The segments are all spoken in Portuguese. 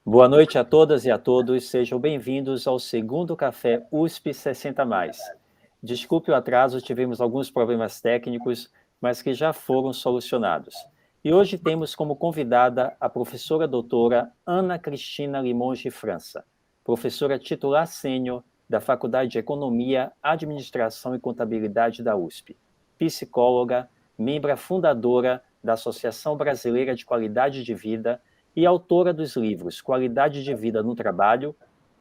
Boa noite a todas e a todos, sejam bem-vindos ao segundo Café USP 60+. Desculpe o atraso, tivemos alguns problemas técnicos, mas que já foram solucionados. E hoje temos como convidada a professora doutora Ana Cristina Limonge França, professora titular sênior da Faculdade de Economia, Administração e Contabilidade da USP, psicóloga, membro fundadora da Associação Brasileira de Qualidade de Vida e autora dos livros Qualidade de Vida no Trabalho,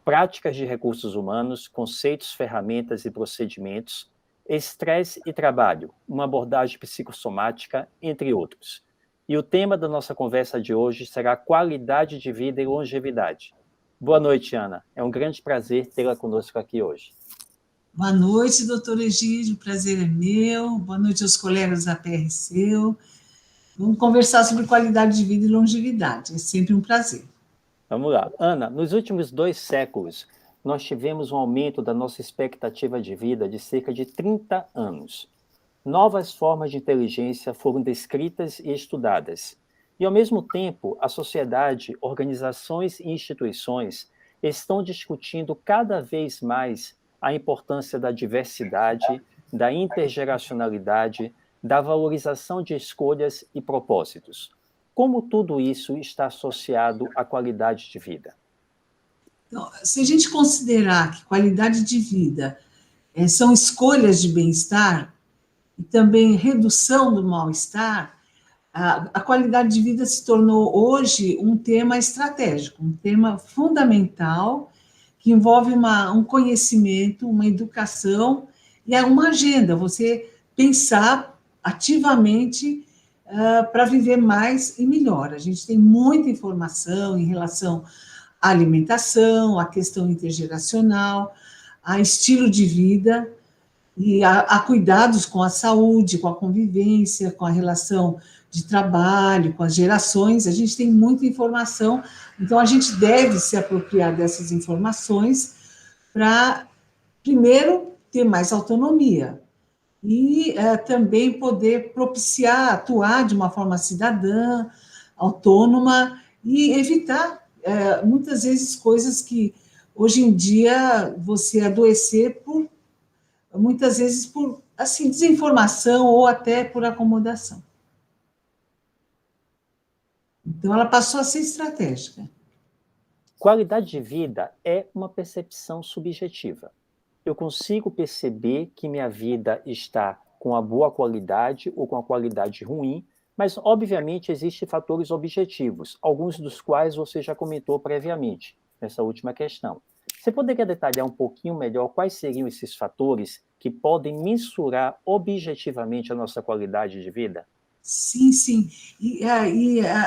Práticas de Recursos Humanos, Conceitos, Ferramentas e Procedimentos, Estresse e Trabalho, uma abordagem psicossomática, entre outros. E o tema da nossa conversa de hoje será qualidade de vida e longevidade. Boa noite, Ana. É um grande prazer tê-la conosco aqui hoje. Boa noite, doutor Egídio, o prazer é meu. Boa noite aos colegas da PRC. Vamos conversar sobre qualidade de vida e longevidade, é sempre um prazer. Vamos lá. Ana, nos últimos 2 séculos, nós tivemos um aumento da nossa expectativa de vida de cerca de 30 anos. Novas formas de inteligência foram descritas e estudadas. E, ao mesmo tempo, a sociedade, organizações e instituições estão discutindo cada vez mais a importância da diversidade, da intergeracionalidade, da valorização de escolhas e propósitos. Como tudo isso está associado à qualidade de vida? Então, se a gente considerar que qualidade de vida são escolhas de bem-estar e também redução do mal-estar, a qualidade de vida se tornou hoje um tema estratégico, um tema fundamental que envolve um conhecimento, uma educação e uma agenda, você pensar ativamente para viver mais e melhor. A gente tem muita informação em relação à alimentação, à questão intergeracional, a estilo de vida e a cuidados com a saúde, com a convivência, com a relação de trabalho, com as gerações. A gente tem muita informação, então a gente deve se apropriar dessas informações para, primeiro, ter mais autonomia e também poder propiciar, atuar de uma forma cidadã, autônoma e evitar, muitas vezes, coisas que, hoje em dia, você adoecer muitas vezes por assim, desinformação ou até por acomodação. Então, ela passou a ser estratégica. Qualidade de vida é uma percepção subjetiva. Eu consigo perceber que minha vida está com a boa qualidade ou com a qualidade ruim, mas, obviamente, existem fatores objetivos, alguns dos quais você já comentou previamente, nessa última questão. Você poderia detalhar um pouquinho melhor quais seriam esses fatores que podem mensurar objetivamente a nossa qualidade de vida? Sim, sim.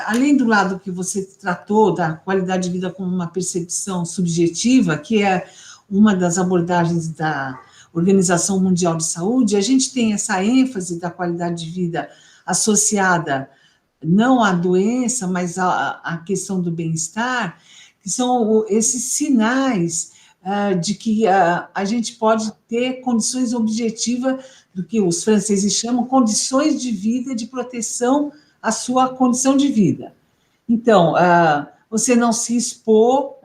Além do lado que você tratou da qualidade de vida como uma percepção subjetiva, que é uma das abordagens da Organização Mundial de Saúde, a gente tem essa ênfase da qualidade de vida associada não à doença, mas à questão do bem-estar, que são esses sinais de que a gente pode ter condições objetivas do que os franceses chamam condições de vida de proteção à sua condição de vida. Então, você não se expor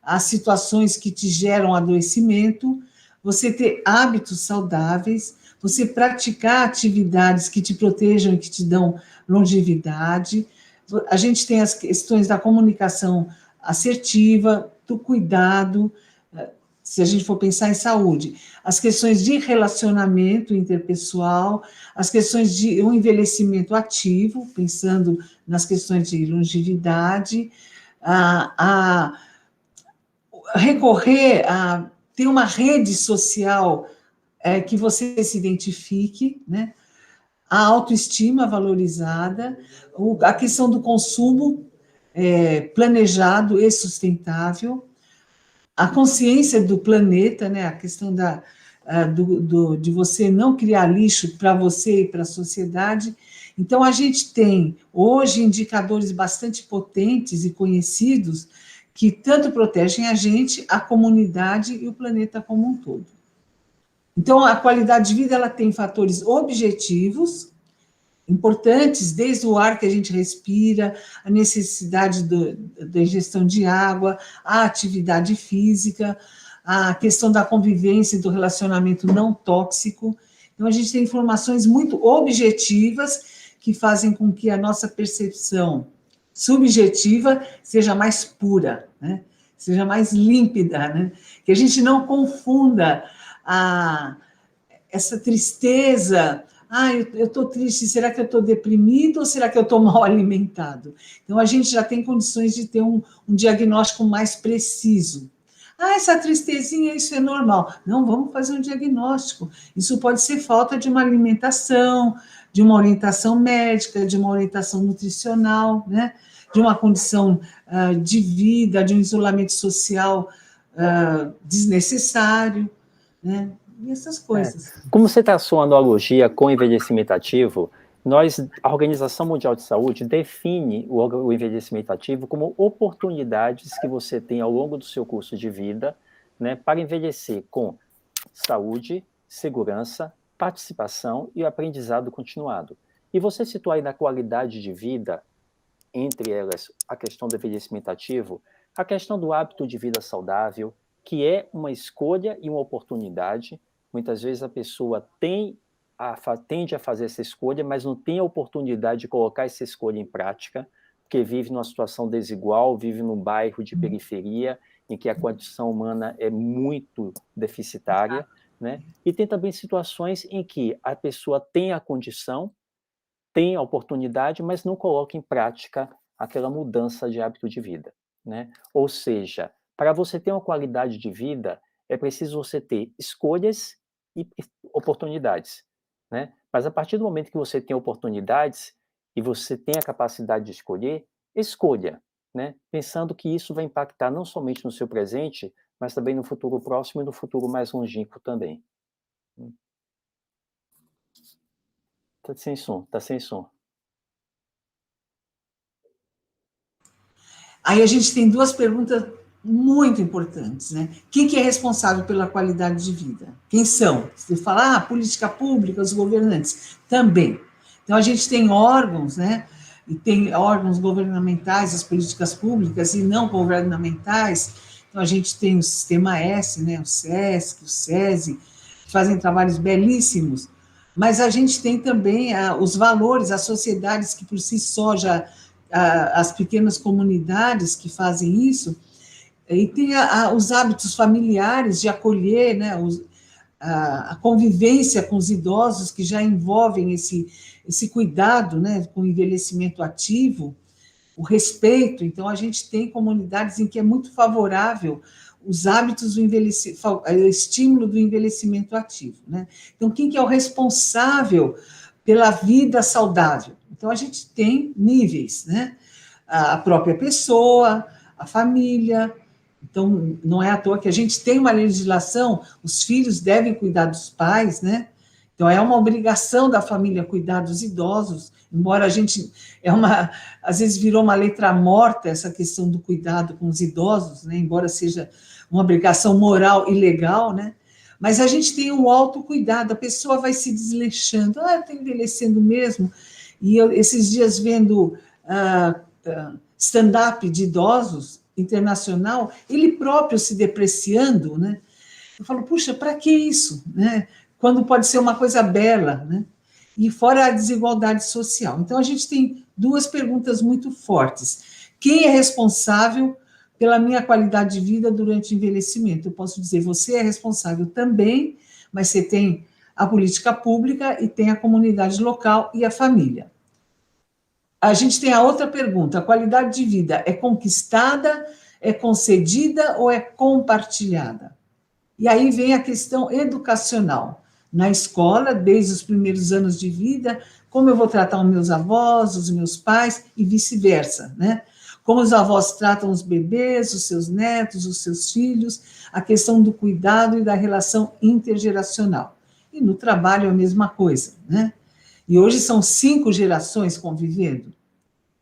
a situações que te geram adoecimento, você ter hábitos saudáveis, você praticar atividades que te protejam e que te dão longevidade. A gente tem as questões da comunicação assertiva, do cuidado, se a gente for pensar em saúde, as questões de relacionamento interpessoal, as questões de um envelhecimento ativo, pensando nas questões de longevidade, a recorrer a ter uma rede social que você se identifique, né? A autoestima valorizada, a questão do consumo planejado e sustentável, a consciência do planeta, né, a questão de você não criar lixo para você e para a sociedade. Então, a gente tem, hoje, indicadores bastante potentes e conhecidos que tanto protegem a gente, a comunidade e o planeta como um todo. Então, a qualidade de vida ela tem fatores objetivos importantes, desde o ar que a gente respira, a necessidade da ingestão de água, a atividade física, a questão da convivência e do relacionamento não tóxico. Então, a gente tem informações muito objetivas que fazem com que a nossa percepção subjetiva seja mais pura, né? Seja mais límpida, né? Que a gente não confunda essa tristeza. Eu estou triste, será que eu estou deprimido ou será que eu estou mal alimentado? Então, a gente já tem condições de ter um diagnóstico mais preciso. Essa tristezinha, isso é normal. Não, vamos fazer um diagnóstico. Isso pode ser falta de uma alimentação, de uma orientação médica, de uma orientação nutricional, né? De uma condição de vida, de um isolamento social desnecessário, né? E essas coisas. Como você traçou a analogia com o envelhecimento ativo, a Organização Mundial de Saúde define o envelhecimento ativo como oportunidades que você tem ao longo do seu curso de vida, né, para envelhecer com saúde, segurança, participação e aprendizado continuado. E você citou aí na qualidade de vida, entre elas a questão do envelhecimento ativo, a questão do hábito de vida saudável, que é uma escolha e uma oportunidade. Muitas vezes a pessoa tende a fazer essa escolha, mas não tem a oportunidade de colocar essa escolha em prática, porque vive numa situação desigual, vive num bairro de periferia, em que a condição humana é muito deficitária, né? E tem também situações em que a pessoa tem a condição, tem a oportunidade, mas não coloca em prática aquela mudança de hábito de vida, né? Ou seja, para você ter uma qualidade de vida, é preciso você ter escolhas e oportunidades, né? Mas a partir do momento que você tem oportunidades e você tem a capacidade de escolher, escolha, né? Pensando que isso vai impactar não somente no seu presente, mas também no futuro próximo e no futuro mais longínquo também. Tá sem som, tá sem som. Aí a gente tem duas perguntas muito importantes, né? Quem que é responsável pela qualidade de vida? Quem são? Você fala, política pública, os governantes. Também. Então, a gente tem órgãos, né? E tem órgãos governamentais, as políticas públicas e não governamentais. Então, a gente tem o Sistema S, né? O SESC, o SESI, que fazem trabalhos belíssimos. Mas a gente tem também os valores, as sociedades que por si só já as pequenas comunidades que fazem isso, e tem os hábitos familiares de acolher, né, a convivência com os idosos, que já envolvem esse cuidado, né, com o envelhecimento ativo, o respeito. Então, a gente tem comunidades em que é muito favorável os hábitos do estímulo do envelhecimento ativo, né? Então, quem que é o responsável pela vida saudável? Então, a gente tem níveis, né? A própria pessoa, a família. Então, não é à toa que a gente tem uma legislação, os filhos devem cuidar dos pais, né? Então, é uma obrigação da família cuidar dos idosos, embora a gente, às vezes virou uma letra morta essa questão do cuidado com os idosos, né? Embora seja uma obrigação moral e legal, né? Mas a gente tem o autocuidado, a pessoa vai se desleixando, eu estou envelhecendo mesmo, e eu, esses dias vendo stand-up de idosos, internacional, ele próprio se depreciando, né? Eu falo, puxa, para que isso, né? Quando pode ser uma coisa bela, né? E fora a desigualdade social. Então, a gente tem duas perguntas muito fortes. Quem é responsável pela minha qualidade de vida durante o envelhecimento? Eu posso dizer, você é responsável também, mas você tem a política pública e tem a comunidade local e a família. A gente tem a outra pergunta, a qualidade de vida é conquistada, é concedida ou é compartilhada? E aí vem a questão educacional. Na escola, desde os primeiros anos de vida, como eu vou tratar os meus avós, os meus pais e vice-versa, né? Como os avós tratam os bebês, os seus netos, os seus filhos, a questão do cuidado e da relação intergeracional. E no trabalho a mesma coisa, né? E hoje são 5 gerações convivendo.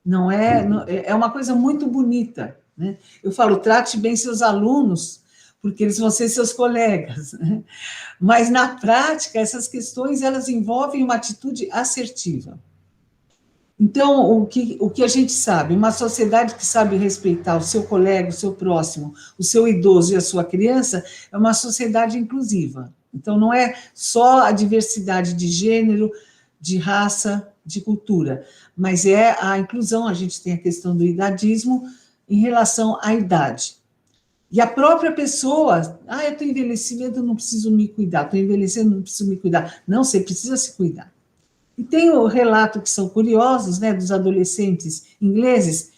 Não é uma coisa muito bonita, né? Eu falo, trate bem seus alunos, porque eles vão ser seus colegas, né? Mas, na prática, essas questões, elas envolvem uma atitude assertiva. Então, o que a gente sabe? Uma sociedade que sabe respeitar o seu colega, o seu próximo, o seu idoso e a sua criança, é uma sociedade inclusiva. Então, não é só a diversidade de gênero, de raça, de cultura, mas é a inclusão. A gente tem a questão do idadismo em relação à idade. E a própria pessoa, eu estou envelhecendo, eu não preciso me cuidar, estou envelhecendo, não preciso me cuidar. Não, você precisa se cuidar. E tem o relato que são curiosos, né, dos adolescentes ingleses,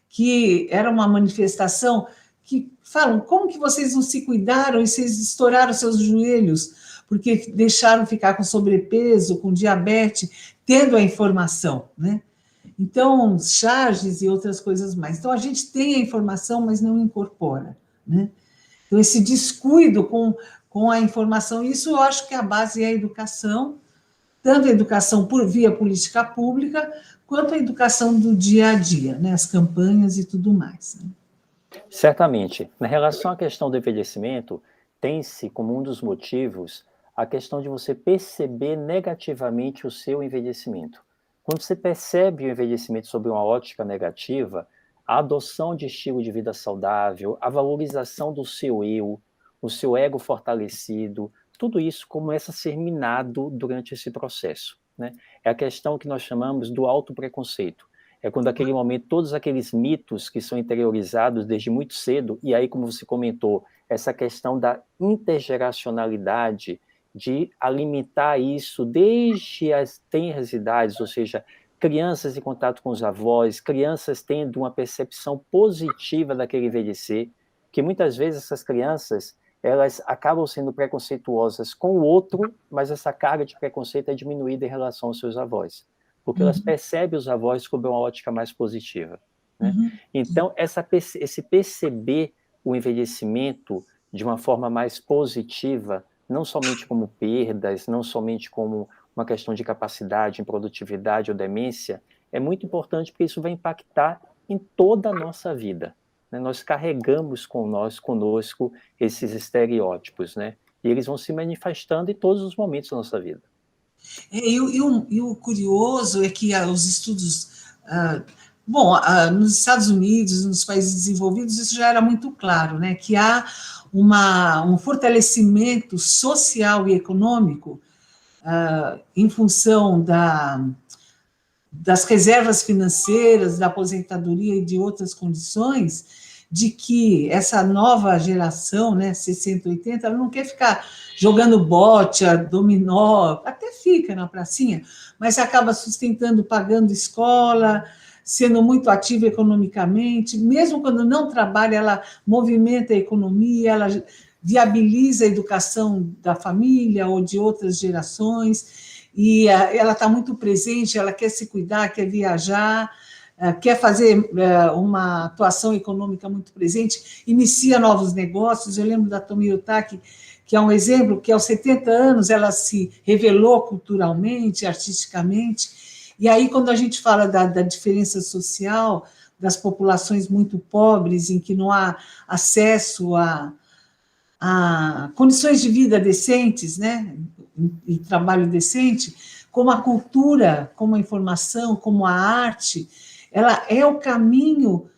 que era uma manifestação que falam, como que vocês não se cuidaram e vocês estouraram seus joelhos, porque deixaram ficar com sobrepeso, com diabetes, tendo a informação, né? Então, charges e outras coisas mais. Então, a gente tem a informação, mas não incorpora, né? Então, esse descuido com a informação, isso eu acho que a base é a educação, tanto a educação por via política pública, quanto a educação do dia a dia, né? As campanhas e tudo mais. Né? Certamente. Na relação à questão do envelhecimento, tem-se como um dos motivos a questão de você perceber negativamente o seu envelhecimento. Quando você percebe o envelhecimento sob uma ótica negativa, a adoção de estilo de vida saudável, a valorização do seu eu, o seu ego fortalecido, tudo isso começa a ser minado durante esse processo. Né? É a questão que nós chamamos do autopreconceito. É quando aquele momento, todos aqueles mitos que são interiorizados desde muito cedo, e aí, como você comentou, essa questão da intergeracionalidade, de alimentar isso desde as tenras idades, ou seja, crianças em contato com os avós, crianças tendo uma percepção positiva daquele envelhecer, que muitas vezes essas crianças, elas acabam sendo preconceituosas com o outro, mas essa carga de preconceito é diminuída em relação aos seus avós, porque elas percebem os avós sob uma ótica mais positiva. Né? Então, esse perceber o envelhecimento de uma forma mais positiva, não somente como perdas, não somente como uma questão de capacidade, improdutividade ou demência, é muito importante porque isso vai impactar em toda a nossa vida. Né? Nós carregamos conosco esses estereótipos, né? E eles vão se manifestando em todos os momentos da nossa vida. E o curioso é que os estudos... nos Estados Unidos, nos países desenvolvidos, isso já era muito claro, né? Que há um fortalecimento social e econômico em função das reservas financeiras, da aposentadoria e de outras condições, de que essa nova geração, né, 60, 80, ela não quer ficar jogando bote, dominó, até fica na pracinha, mas acaba sustentando, pagando escola, sendo muito ativa economicamente, mesmo quando não trabalha, ela movimenta a economia, ela viabiliza a educação da família ou de outras gerações, e ela está muito presente, ela quer se cuidar, quer viajar, quer fazer uma atuação econômica muito presente, inicia novos negócios. Eu lembro da Tomi Otaki, que é um exemplo, que aos 70 anos ela se revelou culturalmente, artisticamente, e aí quando a gente fala da diferença social, das populações muito pobres, em que não há acesso a condições de vida decentes, né, e trabalho decente, como a cultura, como a informação, como a arte, ela é o caminho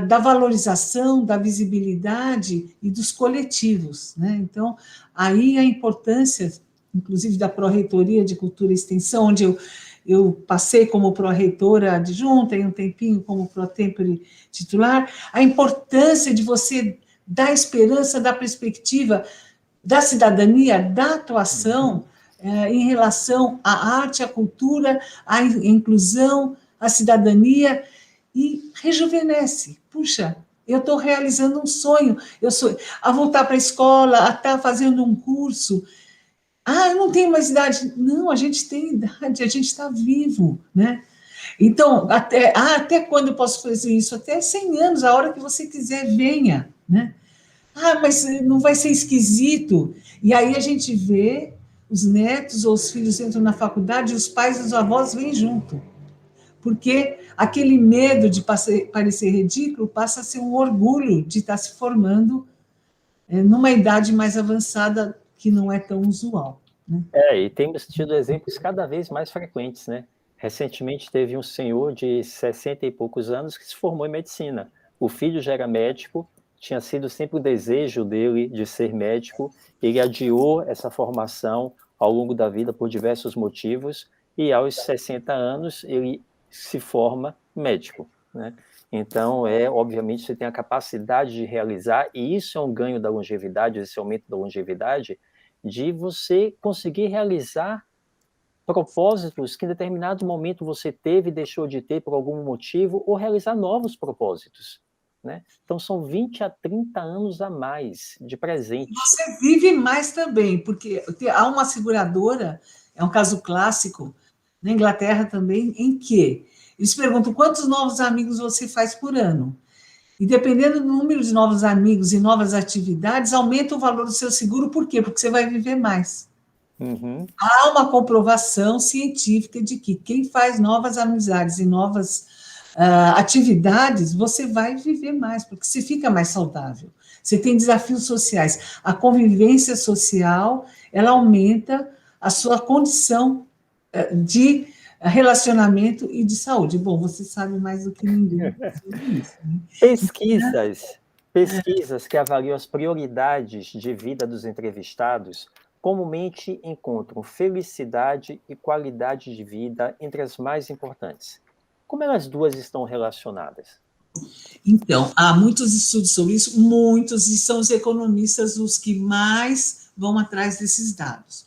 da valorização, da visibilidade e dos coletivos, né? Então, aí a importância, inclusive, da Pró-Reitoria de Cultura e Extensão, onde eu passei como pró-reitora adjunta e um tempinho como pró-tempore titular, a importância de você dar esperança, da perspectiva da cidadania, da atuação em relação à arte, à cultura, à inclusão, à cidadania, e rejuvenesce. Puxa, eu estou realizando um sonho, a voltar para a escola, a estar fazendo um curso. Eu não tenho mais idade. Não, a gente tem idade, a gente está vivo, né? Então, até quando eu posso fazer isso? Até 100 anos, a hora que você quiser, venha, né? Mas não vai ser esquisito. E aí a gente vê os netos ou os filhos entram na faculdade e os pais e os avós vêm junto. Porque aquele medo de parecer ridículo passa a ser um orgulho de estar se formando numa idade mais avançada que não é tão usual. Né? E temos tido exemplos cada vez mais frequentes, né? Recentemente teve um senhor de 60 e poucos anos que se formou em medicina. O filho já era médico, tinha sido sempre o desejo dele de ser médico, ele adiou essa formação ao longo da vida por diversos motivos, e aos 60 anos ele se forma médico, né? Então, obviamente, você tem a capacidade de realizar, e isso é um ganho da longevidade, esse aumento da longevidade, de você conseguir realizar propósitos que em determinado momento você teve e deixou de ter por algum motivo, ou realizar novos propósitos, né? Então, são 20 a 30 anos a mais de presente. Você vive mais também, porque há uma seguradora, é um caso clássico, na Inglaterra também, em que eles perguntam quantos novos amigos você faz por ano. E dependendo do número de novos amigos e novas atividades, aumenta o valor do seu seguro, por quê? Porque você vai viver mais. Uhum. Há uma comprovação científica de que quem faz novas amizades e novas atividades, você vai viver mais, porque você fica mais saudável. Você tem desafios sociais. A convivência social, ela aumenta a sua condição de relacionamento e de saúde. Bom, você sabe mais do que ninguém sobre isso, né? Pesquisas que avaliam as prioridades de vida dos entrevistados comumente encontram felicidade e qualidade de vida entre as mais importantes. Como elas duas estão relacionadas? Então, há muitos estudos sobre isso, muitos, e são os economistas os que mais vão atrás desses dados.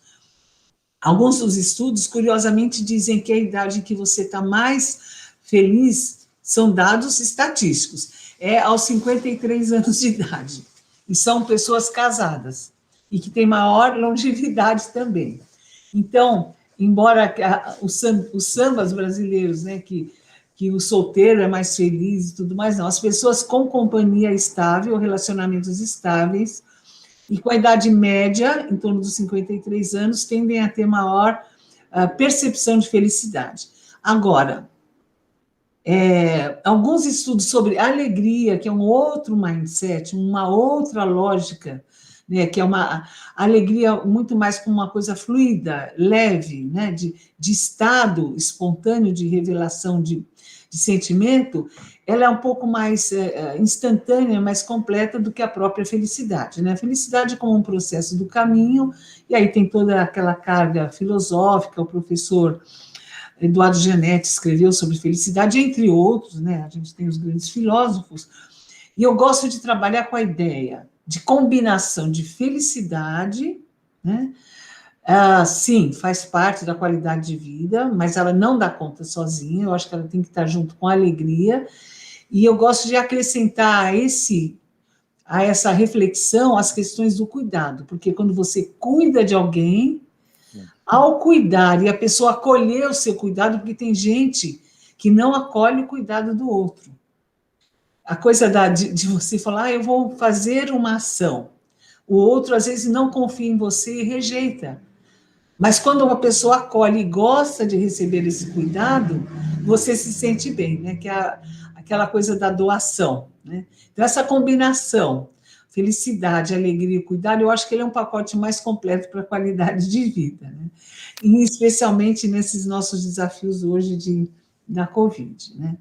Alguns dos estudos, curiosamente, dizem que a idade em que você está mais feliz são dados estatísticos, é aos 53 anos de idade, e são pessoas casadas, e que têm maior longevidade também. Então, embora os sambas brasileiros, né, que o solteiro é mais feliz e tudo mais, não. As pessoas com companhia estável, relacionamentos estáveis, e com a idade média, em torno dos 53 anos, tendem a ter maior percepção de felicidade. Agora, alguns estudos sobre alegria, que é um outro mindset, uma outra lógica, né, que é uma alegria muito mais como uma coisa fluida, leve, né, de estado espontâneo de revelação de sentimento, ela é um pouco mais instantânea, mais completa do que a própria felicidade, né? A felicidade é como um processo do caminho, e aí tem toda aquela carga filosófica, o professor Eduardo Gianetti escreveu sobre felicidade, entre outros, né? A gente tem os grandes filósofos, e eu gosto de trabalhar com a ideia de combinação de felicidade, né? Sim, faz parte da qualidade de vida, mas ela não dá conta sozinha, eu acho que ela tem que estar junto com a alegria, e eu gosto de acrescentar a essa reflexão as questões do cuidado, porque quando você cuida de alguém, ao cuidar, e a pessoa acolher o seu cuidado, porque tem gente que não acolhe o cuidado do outro. A coisa de você falar, eu vou fazer uma ação, o outro às vezes não confia em você e rejeita. Mas quando uma pessoa acolhe e gosta de receber esse cuidado, você se sente bem, né? Que é aquela coisa da doação, né? Então, essa combinação, felicidade, alegria e cuidado, eu acho que ele é um pacote mais completo para a qualidade de vida, né? E especialmente nesses nossos desafios hoje da Covid, né?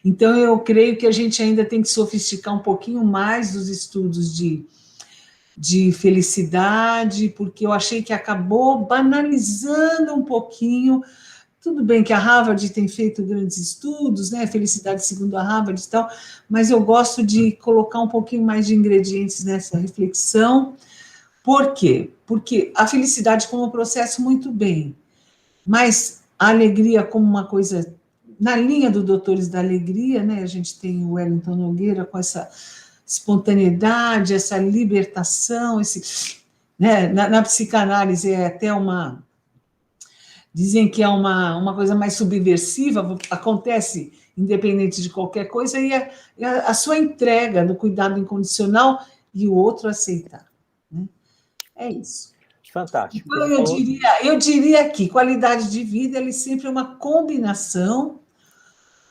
Então, eu creio que a gente ainda tem que sofisticar um pouquinho mais os estudos de felicidade, porque eu achei que acabou banalizando um pouquinho. Tudo bem que a Harvard tem feito grandes estudos, né? Felicidade segundo a Harvard e tal, mas eu gosto de colocar um pouquinho mais de ingredientes nessa reflexão. Por quê? Porque a felicidade como um processo, muito bem, mas a alegria como uma coisa, na linha do Doutores da Alegria, né? A gente tem o Wellington Nogueira com essa espontaneidade, essa libertação, né? Na psicanálise é até dizem que é uma coisa mais subversiva, acontece independente de qualquer coisa, e a sua entrega do cuidado incondicional e o outro aceitar, né? É isso. Fantástico. Então, eu diria que qualidade de vida, ela sempre é uma combinação.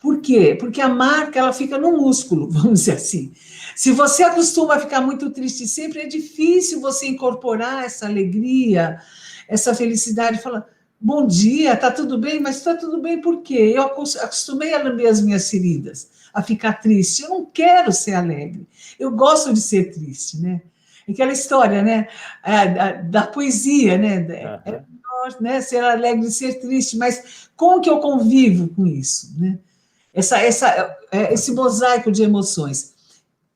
Por quê? Porque a marca, ela fica no músculo, vamos dizer assim. Se você acostuma a ficar muito triste sempre, é difícil você incorporar essa alegria, essa felicidade, falar, bom dia, tá tudo bem? Mas tá tudo bem por quê? Eu acostumei a lamber as minhas feridas, a ficar triste. Eu não quero ser alegre. Eu gosto de ser triste, né? Aquela história, né? Da poesia, né? É Aham. melhor, né? Ser alegre e ser triste, mas como que eu convivo com isso, né? Esse mosaico de emoções.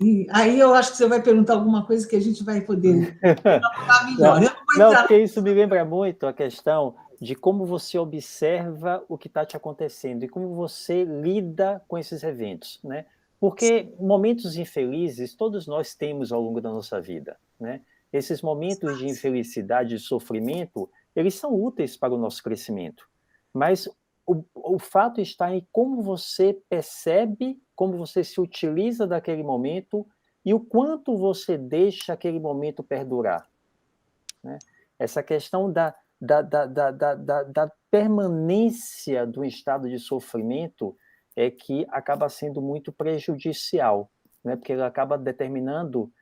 E aí eu acho que você vai perguntar alguma coisa que a gente vai poder elaborar melhor. Não, Eu não vou não, entrar. porque isso me lembra muito a questão de como você observa o que está te acontecendo e como você lida com esses eventos, né? Porque momentos infelizes todos nós temos ao longo da nossa vida, né? Esses momentos de infelicidade e sofrimento, eles são úteis para o nosso crescimento, mas o fato está em como você percebe, como você se utiliza daquele momento e o quanto você deixa aquele momento perdurar, né? Essa questão da permanência do estado de sofrimento é que acaba sendo muito prejudicial, né? Porque ele acaba determinando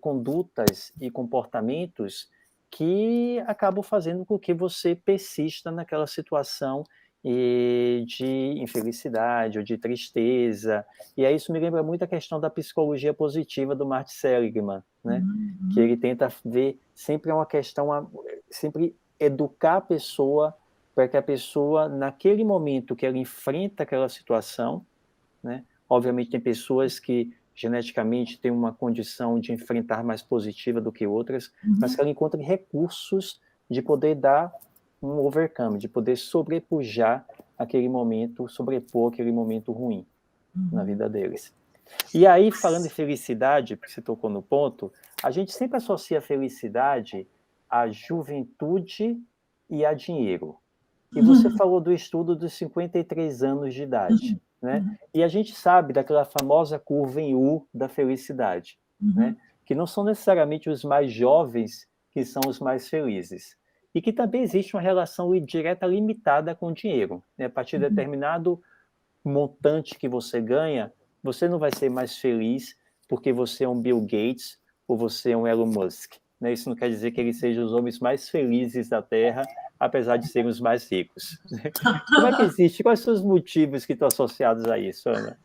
condutas e comportamentos que acabam fazendo com que você persista naquela situação de infelicidade ou de tristeza. E aí isso me lembra muito a questão da psicologia positiva do Martin Seligman, né? Que ele tenta ver sempre uma questão, sempre educar a pessoa para que a pessoa, naquele momento que ela enfrenta aquela situação, né? Obviamente tem pessoas que geneticamente têm uma condição de enfrentar mais positiva do que outras, mas que ela encontre recursos de poder dar um overcome, de poder sobrepujar aquele momento, sobrepor aquele momento ruim na vida deles. E aí, falando em felicidade, porque você tocou no ponto, a gente sempre associa a felicidade à juventude e a dinheiro. E você falou do estudo dos 53 anos de idade, né? E a gente sabe daquela famosa curva em U da felicidade, né? Que não são necessariamente os mais jovens que são os mais felizes. E que também existe uma relação direta limitada com o dinheiro, né? A partir de determinado montante que você ganha, você não vai ser mais feliz porque você é um Bill Gates ou você é um Elon Musk, né? Isso não quer dizer que eles sejam os homens mais felizes da Terra, apesar de serem os mais ricos. Como é que existe? Quais são os motivos que estão associados a isso, Ana?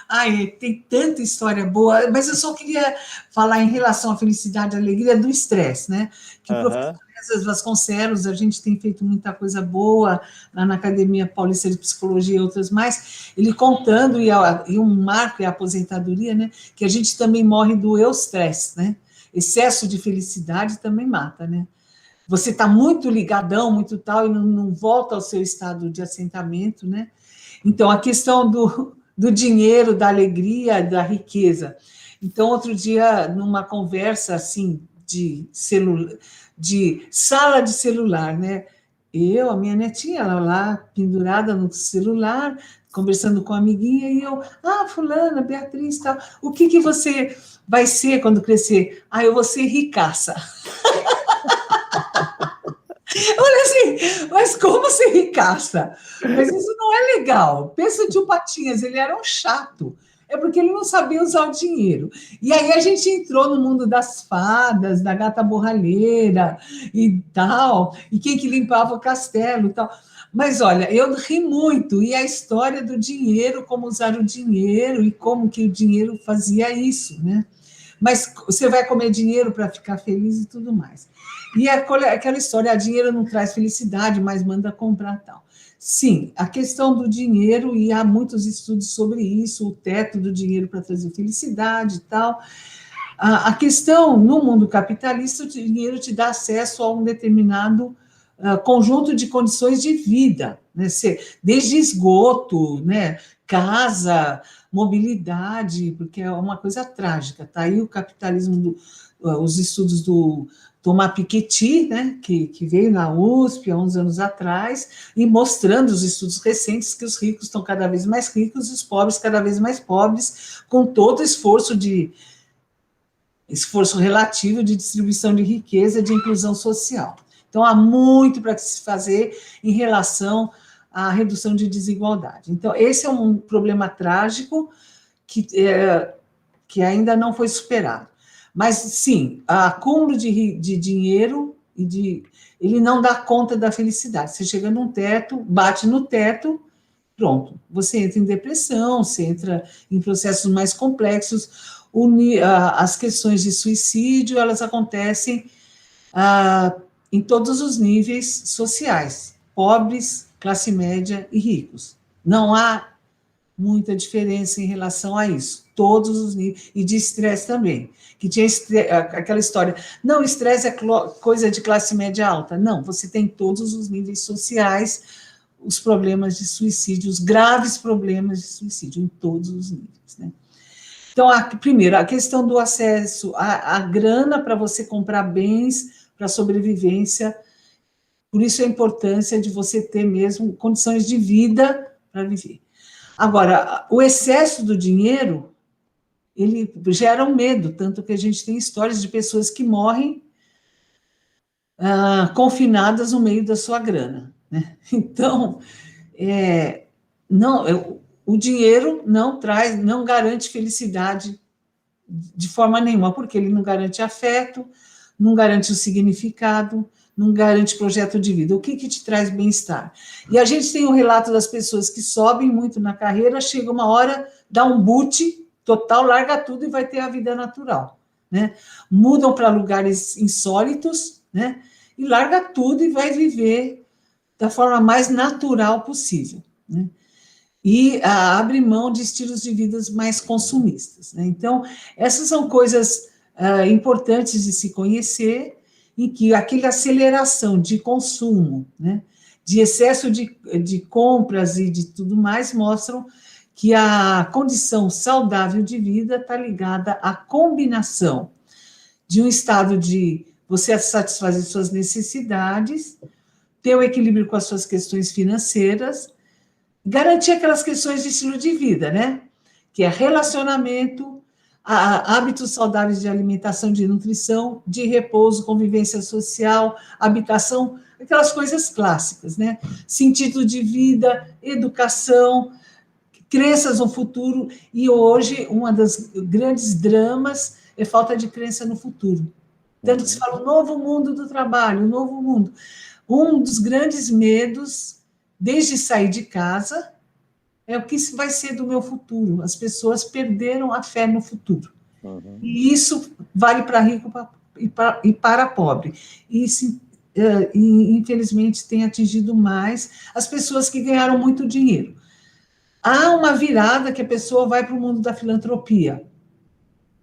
Ai, tem tanta história boa, mas eu só queria falar em relação à felicidade e alegria do estresse, né? Que o professor Aham, César Vasconcelos, a gente tem feito muita coisa boa lá na Academia Paulista de Psicologia e outras mais, ele contando, e um marco é a aposentadoria, né? Que a gente também morre do eustresse, né? Excesso de felicidade também mata, né? Você está muito ligadão, muito tal, e não volta ao seu estado de assentamento, né? Então, a questão do dinheiro, da alegria, da riqueza. Então, outro dia, numa conversa assim de sala de celular, né? A minha netinha, ela lá pendurada no celular, conversando com a amiguinha, e eu, fulana, Beatriz, tal, o que você vai ser quando crescer? Eu vou ser ricaça. Olha assim, mas como ser ricaça? Mas isso não é legal. Pensa o tio Patinhas, ele era um chato. É porque ele não sabia usar o dinheiro. E aí a gente entrou no mundo das fadas, da gata borralheira e tal, e quem que limpava o castelo e tal. Mas olha, eu ri muito, e a história do dinheiro, como usar o dinheiro e como que o dinheiro fazia isso, né? Mas você vai comer dinheiro para ficar feliz e tudo mais. E aquela história, dinheiro não traz felicidade, mas manda comprar tal. Sim, a questão do dinheiro, e há muitos estudos sobre isso, o teto do dinheiro para trazer felicidade e tal. A questão, no mundo capitalista, o dinheiro te dá acesso a um determinado conjunto de condições de vida, né? Desde esgoto, né? Casa, mobilidade, porque é uma coisa trágica. Está aí o capitalismo, os estudos do Thomas Piketty, né? que veio na USP há uns anos atrás, e mostrando os estudos recentes que os ricos estão cada vez mais ricos e os pobres cada vez mais pobres, com todo esforço relativo de distribuição de riqueza, de inclusão social. Então, há muito para se fazer em relação à redução de desigualdade. Então, esse é um problema trágico que ainda não foi superado. Mas, sim, acúmulo de dinheiro ele não dá conta da felicidade. Você chega num teto, bate no teto, pronto, você entra em depressão, você entra em processos mais complexos. As questões de suicídio, elas acontecem em todos os níveis sociais, pobres, classe média e ricos. Não há muita diferença em relação a isso, todos os níveis, e de estresse também, que tinha aquela história, não, estresse é coisa de classe média alta, não, você tem todos os níveis sociais, os problemas de suicídio, os graves problemas de suicídio, em todos os níveis, né? Então, primeiro, a questão do acesso à grana para você comprar bens para sobrevivência, por isso a importância de você ter mesmo condições de vida para viver. Agora, o excesso do dinheiro, ele gera um medo, tanto que a gente tem histórias de pessoas que morrem confinadas no meio da sua grana, né? Então, o dinheiro não garante felicidade de forma nenhuma, porque ele não garante afeto, não garante o significado, não garante projeto de vida. O que te traz bem-estar? E a gente tem o relato das pessoas que sobem muito na carreira, chega uma hora, dá um boot total, larga tudo e vai ter a vida natural, né? Mudam para lugares insólitos, né? E larga tudo e vai viver da forma mais natural possível, né? E abre mão de estilos de vida mais consumistas, né? Então, essas são coisas importantes de se conhecer, em que aquela aceleração de consumo, né, de excesso de compras e de tudo mais, mostram que a condição saudável de vida está ligada à combinação de um estado de você satisfazer suas necessidades, ter o equilíbrio com as suas questões financeiras, garantir aquelas questões de estilo de vida, né? Que é relacionamento, hábitos saudáveis de alimentação, de nutrição, de repouso, convivência social, habitação, aquelas coisas clássicas, né? Sentido de vida, educação, crenças no futuro, e hoje uma das grandes dramas é falta de crença no futuro. Tanto que se fala o novo mundo do trabalho, o novo mundo. Um dos grandes medos, desde sair de casa, é o que vai ser do meu futuro. As pessoas perderam a fé no futuro. E isso vale para rico e para pobre. E isso, infelizmente, tem atingido mais as pessoas que ganharam muito dinheiro. Há uma virada que a pessoa vai para o mundo da filantropia.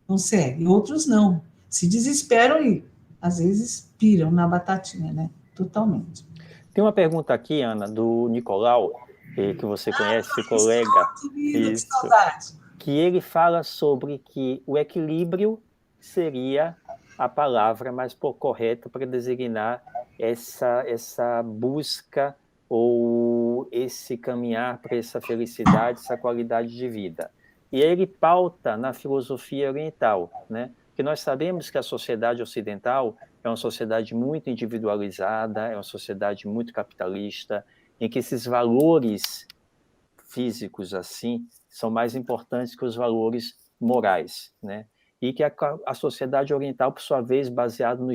Consegue. Outros não. Se desesperam e, às vezes, piram na batatinha, né? Totalmente. Tem uma pergunta aqui, Ana, do Nicolau, que você conhece, colega, que saudade. Que ele fala sobre que o equilíbrio seria a palavra mais correta para designar essa busca ou esse caminhar para essa felicidade, essa qualidade de vida. E ele pauta na filosofia oriental, né? Porque nós sabemos que a sociedade ocidental é uma sociedade muito individualizada, é uma sociedade muito capitalista, em que esses valores físicos, assim, são mais importantes que os valores morais, né? E que a sociedade oriental, por sua vez, baseada no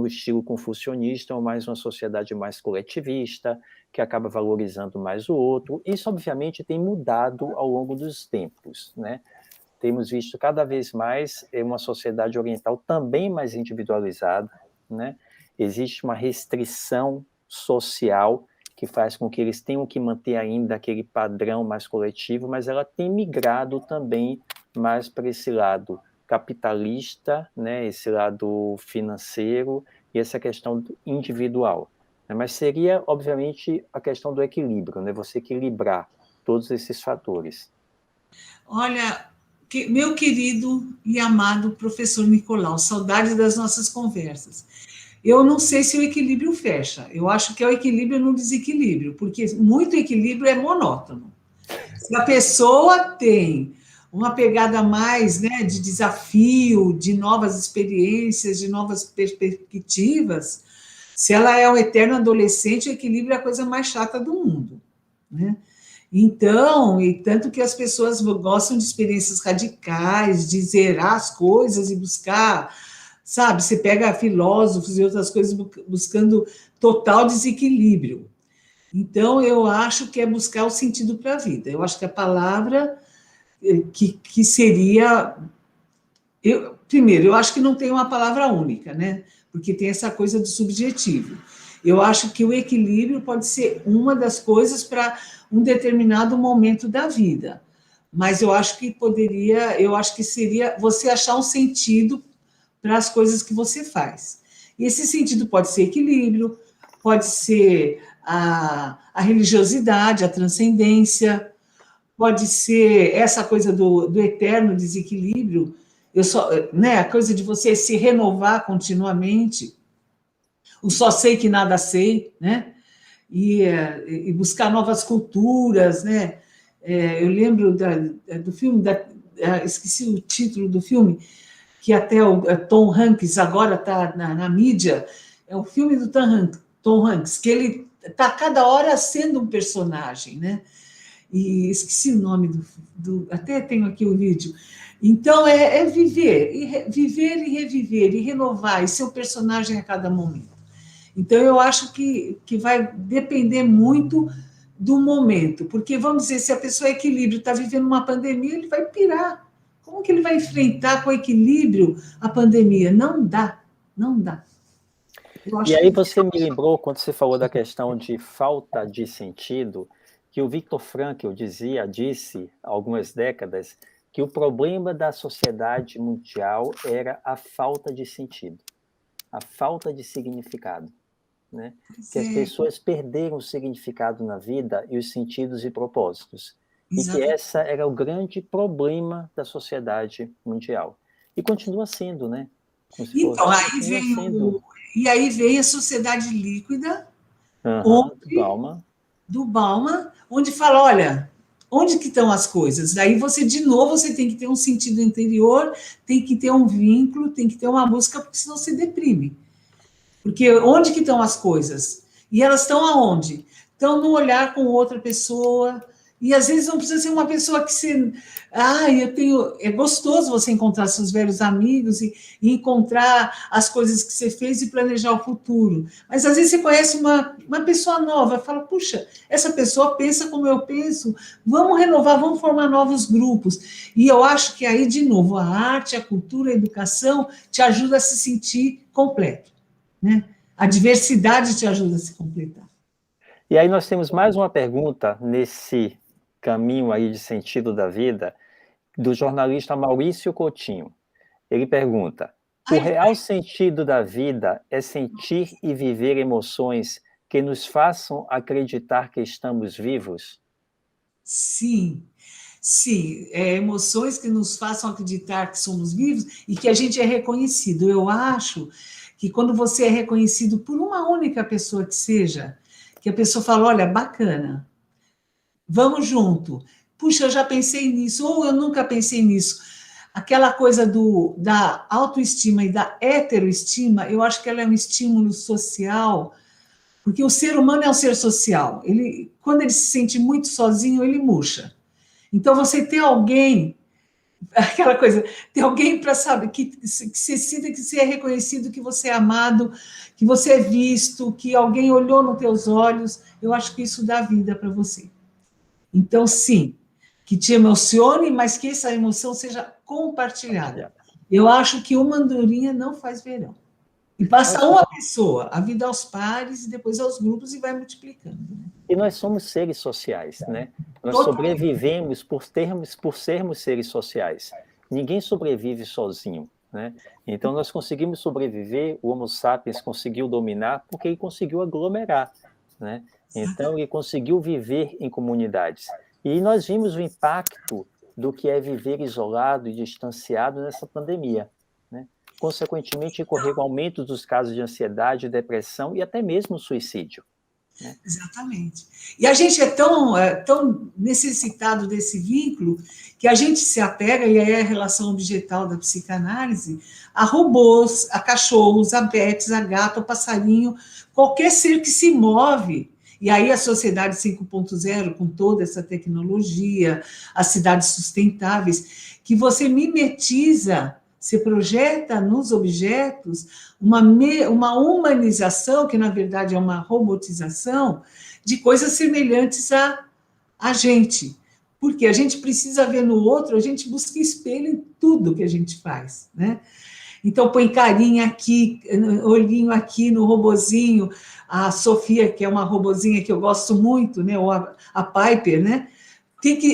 estilo confucionista, é mais uma sociedade mais coletivista, que acaba valorizando mais o outro. Isso, obviamente, tem mudado ao longo dos tempos, né? Temos visto cada vez mais uma sociedade oriental também mais individualizada, né? Existe uma restrição social que faz com que eles tenham que manter ainda aquele padrão mais coletivo, mas ela tem migrado também mais para esse lado capitalista, né? Esse lado financeiro e essa questão individual. Mas seria, obviamente, a questão do equilíbrio, né? Você equilibrar todos esses fatores. Olha, meu querido e amado professor Nicolau, saudade das nossas conversas. Eu não sei se o equilíbrio fecha, eu acho que é o equilíbrio no desequilíbrio, porque muito equilíbrio é monótono. Se a pessoa tem uma pegada mais, né, de desafio, de novas experiências, de novas perspectivas, se ela é um eterno adolescente, o equilíbrio é a coisa mais chata do mundo, né? Então, e tanto que as pessoas gostam de experiências radicais, de zerar as coisas e buscar sabe? Você pega filósofos e outras coisas buscando total desequilíbrio. Então, eu acho que é buscar o sentido para a vida. Eu acho que a palavra que seria... Primeiro, eu acho que não tem uma palavra única, né? Porque tem essa coisa do subjetivo. Eu acho que o equilíbrio pode ser uma das coisas para um determinado momento da vida. Mas eu acho que seria você achar um sentido para as coisas que você faz. E esse sentido pode ser equilíbrio, pode ser a religiosidade, a transcendência, pode ser essa coisa do eterno desequilíbrio, né, a coisa de você se renovar continuamente, o só sei que nada sei, né? E buscar novas culturas, né? Eu lembro do filme, esqueci o título do filme, que até o Tom Hanks agora está na mídia, é o filme do Tom Hanks, que ele está cada hora sendo um personagem, né? E esqueci o nome até tenho aqui o vídeo. Então, viver e reviver, e renovar, e ser o personagem a cada momento. Então, eu acho que vai depender muito do momento, porque, vamos dizer, se a pessoa é equilíbrio, está vivendo uma pandemia, ele vai pirar. Como que ele vai enfrentar com equilíbrio a pandemia? Não dá, não dá. E aí você me lembrou, quando você falou da questão de falta de sentido, que o Viktor Frankl disse há algumas décadas, que o problema da sociedade mundial era a falta de sentido, a falta de significado, né? Que as pessoas perderam o significado na vida e os sentidos e propósitos. Exato. E que essa era o grande problema da sociedade mundial. E continua sendo, né? Então, aí vem a sociedade líquida, do Bauman, onde fala, olha, onde que estão as coisas? Daí de novo, você tem que ter um sentido interior, tem que ter um vínculo, tem que ter uma busca, porque senão você deprime. Porque onde que estão as coisas? E elas estão aonde? Estão no olhar com outra pessoa, e às vezes não precisa ser uma pessoa que você... É gostoso você encontrar seus velhos amigos e encontrar as coisas que você fez e planejar o futuro. Mas às vezes você conhece uma pessoa nova, fala, puxa, essa pessoa pensa como eu penso, vamos renovar, vamos formar novos grupos. E eu acho que aí, de novo, a arte, a cultura, a educação te ajuda a se sentir completo, né? A diversidade te ajuda a se completar. E aí nós temos mais uma pergunta nesse caminho aí de sentido da vida, do jornalista Maurício Coutinho. Ele pergunta, o real sentido da vida é sentir e viver emoções que nos façam acreditar que estamos vivos? Sim, emoções que nos façam acreditar que somos vivos e que a gente é reconhecido. Eu acho que quando você é reconhecido por uma única pessoa que seja, que a pessoa fala, olha, bacana, vamos junto. Puxa, eu já pensei nisso, ou eu nunca pensei nisso. Aquela coisa da autoestima e da heteroestima, eu acho que ela é um estímulo social, porque o ser humano é um ser social. Quando ele se sente muito sozinho, ele murcha. Então, você ter alguém, aquela coisa, ter alguém para saber que você sinta que você é reconhecido, que você é amado, que você é visto, que alguém olhou nos teus olhos, eu acho que isso dá vida para você. Então, sim, que te emocione, mas que essa emoção seja compartilhada. Eu acho que uma andorinha não faz verão. E passa uma pessoa, a vida aos pares, e depois aos grupos, e vai multiplicando. Né? E nós somos seres sociais, né? Nós sobrevivemos por sermos seres sociais. Ninguém sobrevive sozinho, né? Então, nós conseguimos sobreviver, o Homo sapiens conseguiu dominar, porque ele conseguiu aglomerar, né? Então, ele conseguiu viver em comunidades. E nós vimos o impacto do que é viver isolado e distanciado nessa pandemia, né? Consequentemente, ocorreu aumento dos casos de ansiedade, depressão e até mesmo suicídio. Né? Exatamente. E a gente é tão necessitado desse vínculo que a gente se apega, e aí é a relação objetal da psicanálise, a robôs, a cachorros, a pets, a gato, a passarinho, qualquer ser que se move. E aí a sociedade 5.0, com toda essa tecnologia, as cidades sustentáveis, que você mimetiza Você projeta nos objetos uma humanização, que na verdade é uma robotização, de coisas semelhantes a gente. Porque a gente precisa ver no outro, a gente busca espelho em tudo que a gente faz, né? Então, põe carinha aqui, olhinho aqui no robozinho. A Sofia, que é uma robozinha que eu gosto muito, né? Ou a Piper, né?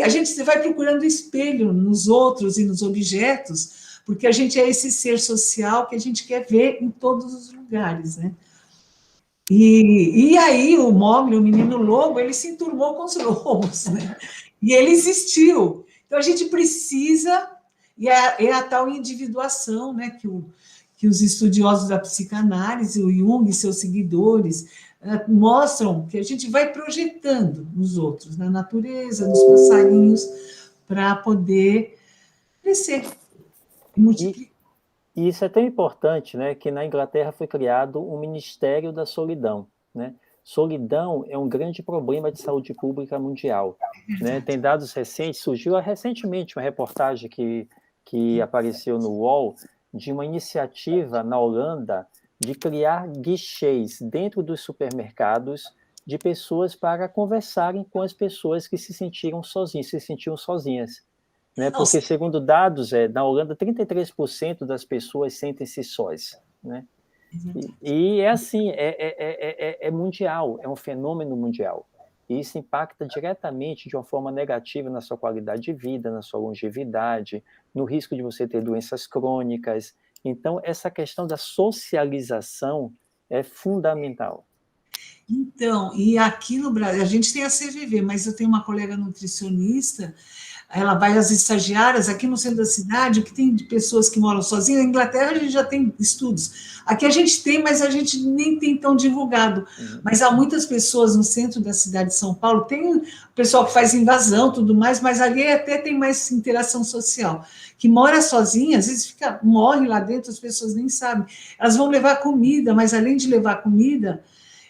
A gente vai procurando espelho nos outros e nos objetos, porque a gente é esse ser social que a gente quer ver em todos os lugares, né? E aí o Mowgli, o menino lobo, ele se enturmou com os lobos, né? E ele existiu. Então a gente precisa, e é a tal individuação, né? Que os estudiosos da psicanálise, o Jung e seus seguidores, mostram que a gente vai projetando nos outros, na natureza, nos passarinhos, para poder crescer e multiplicar. E isso é tão importante, né, que na Inglaterra foi criado o Ministério da Solidão, né? Solidão é um grande problema de saúde pública mundial, né? Tem dados recentes, surgiu recentemente uma reportagem que apareceu no UOL de uma iniciativa na Holanda de criar guichês dentro dos supermercados de pessoas para conversarem com as pessoas que se sentiam sozinhas. Né? Porque, segundo dados, na Holanda, 33% das pessoas sentem-se sós. Né? E é assim, é mundial, é um fenômeno mundial. E isso impacta diretamente, de uma forma negativa, na sua qualidade de vida, na sua longevidade, no risco de você ter doenças crônicas. Então, essa questão da socialização é fundamental. Então, e aqui no Brasil, a gente tem a CVV, mas eu tenho uma colega nutricionista, ela vai às estagiárias aqui no centro da cidade, o que tem de pessoas que moram sozinhas. Na Inglaterra a gente já tem estudos. Aqui a gente tem, mas a gente nem tem tão divulgado. Mas há muitas pessoas no centro da cidade de São Paulo, tem o pessoal que faz invasão, tudo mais, mas ali até tem mais interação social. Que mora sozinha, às vezes morre lá dentro, as pessoas nem sabem. Elas vão levar comida, mas além de levar comida,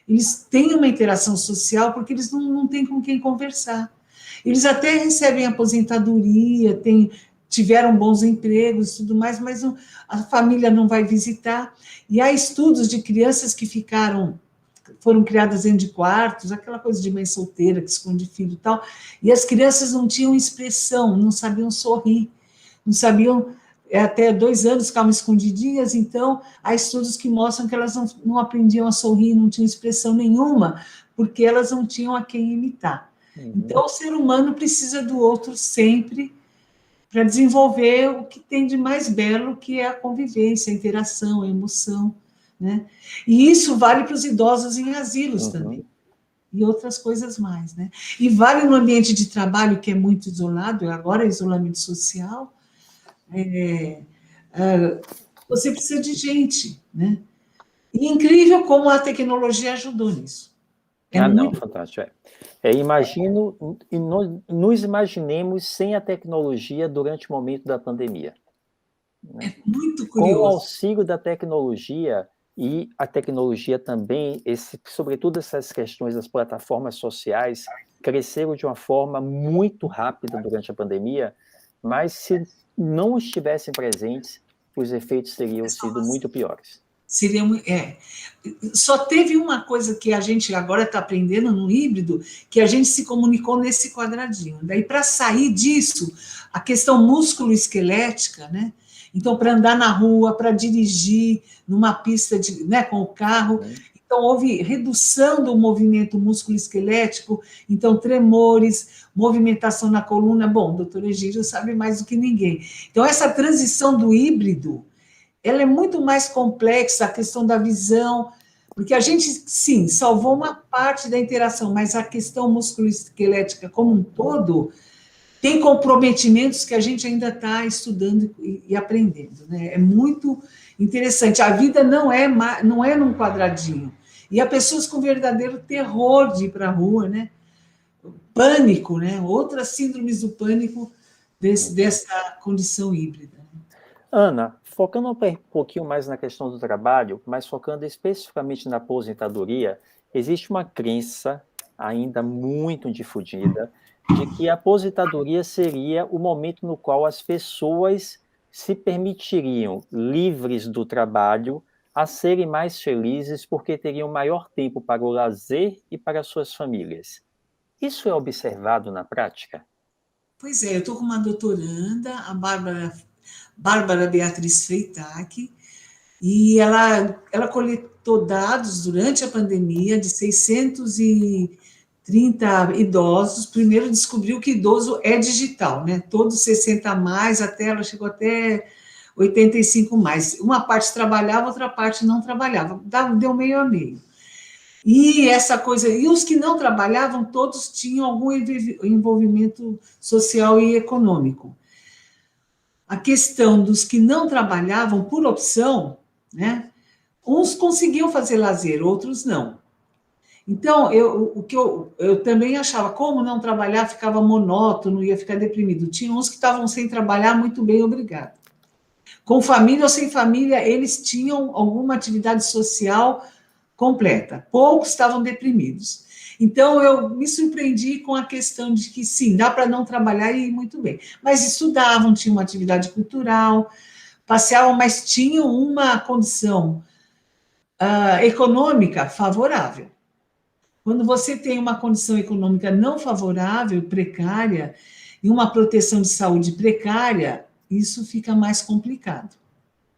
eles têm uma interação social porque eles não têm com quem conversar. Eles até recebem aposentadoria, tiveram bons empregos e tudo mais, mas a família não vai visitar. E há estudos de crianças que foram criadas dentro de quartos, aquela coisa de mãe solteira que esconde filho e tal, e as crianças não tinham expressão, não sabiam sorrir, não sabiam, até 2 anos ficavam escondidinhas, então há estudos que mostram que elas não aprendiam a sorrir, não tinham expressão nenhuma, porque elas não tinham a quem imitar. Então, o ser humano precisa do outro sempre para desenvolver o que tem de mais belo, que é a convivência, a interação, a emoção, né? E isso vale para os idosos em asilos também, e outras coisas mais, né? E vale no ambiente de trabalho, que é muito isolado, agora é isolamento social, você precisa de gente, né? E incrível como a tecnologia ajudou nisso. Não, fantástico. Imagino, e nos imaginemos sem a tecnologia durante o momento da pandemia. Né? É muito curioso. Com o auxílio da tecnologia, e a tecnologia também, sobretudo essas questões das plataformas sociais, cresceram de uma forma muito rápida durante a pandemia, mas se não estivessem presentes, os efeitos teriam sido muito piores. Só teve uma coisa que a gente agora está aprendendo no híbrido, que a gente se comunicou nesse quadradinho. Daí, para sair disso, a questão músculo-esquelética, né? Então, para andar na rua, para dirigir numa pista né, com o carro, então houve redução do movimento músculo-esquelético, então tremores, movimentação na coluna. Bom, o doutor Egídio sabe mais do que ninguém. Então, essa transição do híbrido, ela é muito mais complexa, a questão da visão, porque a gente, sim, salvou uma parte da interação, mas a questão musculoesquelética como um todo tem comprometimentos que a gente ainda está estudando e aprendendo, né? É muito interessante. A vida não é num quadradinho. E há pessoas com verdadeiro terror de ir para a rua, né? Pânico, né? Outras síndromes do pânico dessa condição híbrida. Ana, focando um pouquinho mais na questão do trabalho, mas focando especificamente na aposentadoria, existe uma crença ainda muito difundida de que a aposentadoria seria o momento no qual as pessoas se permitiriam, livres do trabalho, a serem mais felizes porque teriam maior tempo para o lazer e para suas famílias. Isso é observado na prática? Pois é, eu estou com uma doutoranda, a Bárbara Beatriz Freitag, e ela coletou dados durante a pandemia de 630 idosos. Primeiro descobriu que idoso é digital, né? Todos 60 a mais, até ela chegou até 85 mais. Uma parte trabalhava, outra parte não trabalhava. Deu meio a meio. E essa coisa, e os que não trabalhavam, todos tinham algum envolvimento social e econômico. A questão dos que não trabalhavam por opção, né? Uns conseguiam fazer lazer, outros não. Então, eu também achava, como não trabalhar, ficava monótono, ia ficar deprimido. Tinha uns que estavam sem trabalhar, muito bem, obrigado. Com família ou sem família, eles tinham alguma atividade social completa. Poucos estavam deprimidos. Então, eu me surpreendi com a questão de que, sim, dá para não trabalhar e ir muito bem. Mas estudavam, tinham uma atividade cultural, passeavam, mas tinham uma condição econômica favorável. Quando você tem uma condição econômica não favorável, precária, e uma proteção de saúde precária, isso fica mais complicado,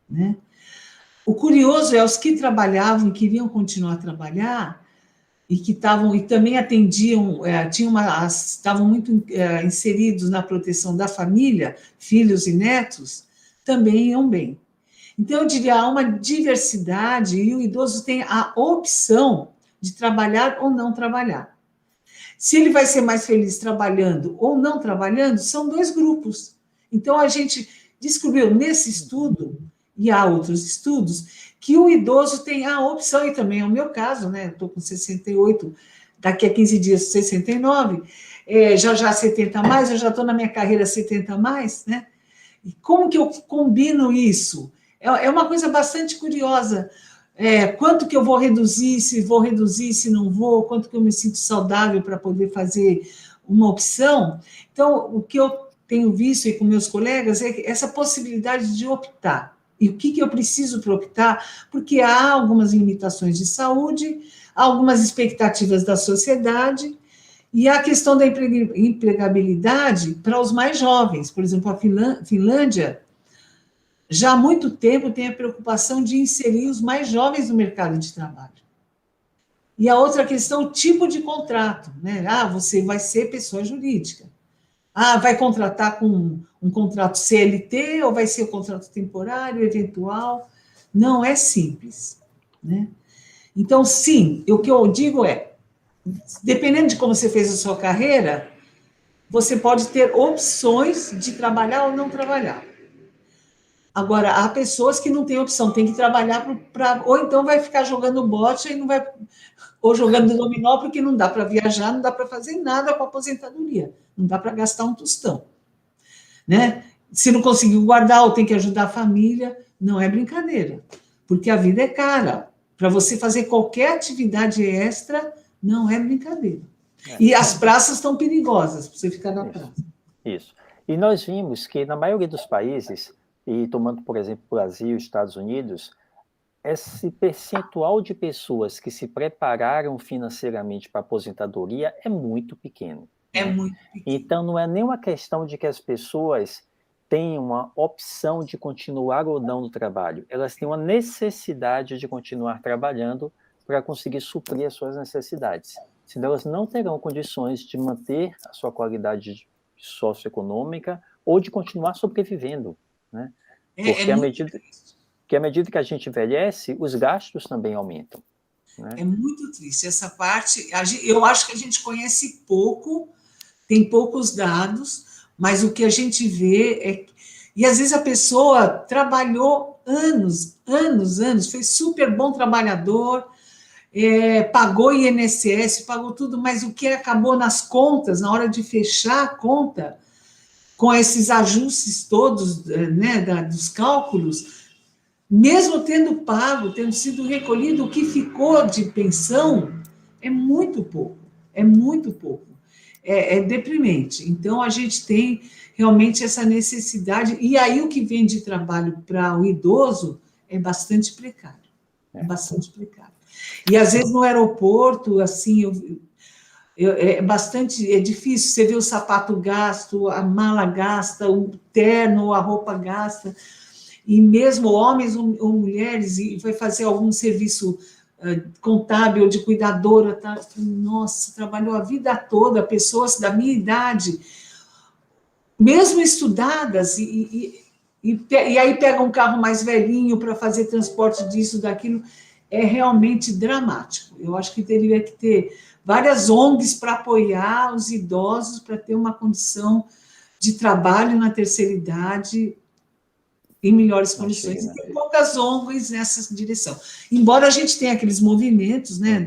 né? O curioso é os que trabalhavam e queriam continuar a trabalhar e que estavam e também atendiam, estavam muito inseridos na proteção da família, filhos e netos, também iam bem. Então, eu diria, há uma diversidade e o idoso tem a opção de trabalhar ou não trabalhar. Se ele vai ser mais feliz trabalhando ou não trabalhando, são dois grupos. Então, a gente descobriu nesse estudo, e há outros estudos, que o idoso tem a opção, e também é o meu caso, né? Eu estou com 68, daqui a 15 dias 69, já 70 a mais, eu já estou na minha carreira 70 a mais, né? E como que eu combino isso? É uma coisa bastante curiosa. Quanto que eu vou reduzir, se não vou, quanto que eu me sinto saudável para poder fazer uma opção. Então, o que eu tenho visto aí com meus colegas é essa possibilidade de optar. E o que eu preciso para optar? Porque há algumas limitações de saúde, há algumas expectativas da sociedade, e há a questão da empregabilidade para os mais jovens. Por exemplo, a Finlândia, já há muito tempo, tem a preocupação de inserir os mais jovens no mercado de trabalho. E a outra questão, o tipo de contrato, né? Você vai ser pessoa jurídica. Vai contratar com um contrato CLT ou vai ser um contrato temporário, eventual? Não é simples, né? Então, sim, o que eu digo é, dependendo de como você fez a sua carreira, você pode ter opções de trabalhar ou não trabalhar. Agora, há pessoas que não têm opção, tem que trabalhar ou então vai ficar jogando bote e não vai, ou jogando dominó, porque não dá para viajar, não dá para fazer nada com a aposentadoria, não dá para gastar um tostão, né? Se não conseguiu guardar ou tem que ajudar a família, não é brincadeira, porque a vida é cara. Para você fazer qualquer atividade extra, não é brincadeira. E as praças estão perigosas, para você ficar na praça. Isso. E nós vimos que, na maioria dos países, e tomando, por exemplo, Brasil, Estados Unidos, esse percentual de pessoas que se prepararam financeiramente para a aposentadoria é muito pequeno. É muito pequeno. Então, não é nem uma questão de que as pessoas têm uma opção de continuar ou não no trabalho. Elas têm uma necessidade de continuar trabalhando para conseguir suprir as suas necessidades. Senão, elas não terão condições de manter a sua qualidade socioeconômica ou de continuar sobrevivendo, né? Porque à medida que a gente envelhece, os gastos também aumentam, né? É muito triste essa parte. Eu acho que a gente conhece pouco, tem poucos dados, mas o que a gente vê é... E às vezes a pessoa trabalhou anos, foi super bom trabalhador, pagou INSS, pagou tudo, mas o que acabou nas contas, na hora de fechar a conta, com esses ajustes todos, né, dos cálculos, mesmo tendo pago, tendo sido recolhido, o que ficou de pensão é muito pouco, é muito pouco. é deprimente. Então, a gente tem realmente essa necessidade, e aí o que vem de trabalho para o idoso é bastante precário. É bastante precário. E, às vezes, no aeroporto, assim, é difícil, você vê o sapato gasto, a mala gasta, o terno, a roupa gasta, e mesmo homens ou mulheres, e vai fazer algum serviço contábil, de cuidadora, tá? Nossa, trabalhou a vida toda, pessoas da minha idade, mesmo estudadas, e aí pega um carro mais velhinho para fazer transporte disso, daquilo, é realmente dramático. Eu acho que teria que ter várias ONGs para apoiar os idosos, para ter uma condição de trabalho na terceira idade em melhores condições. E tem poucas ONGs nessa direção. Embora a gente tenha aqueles movimentos, né,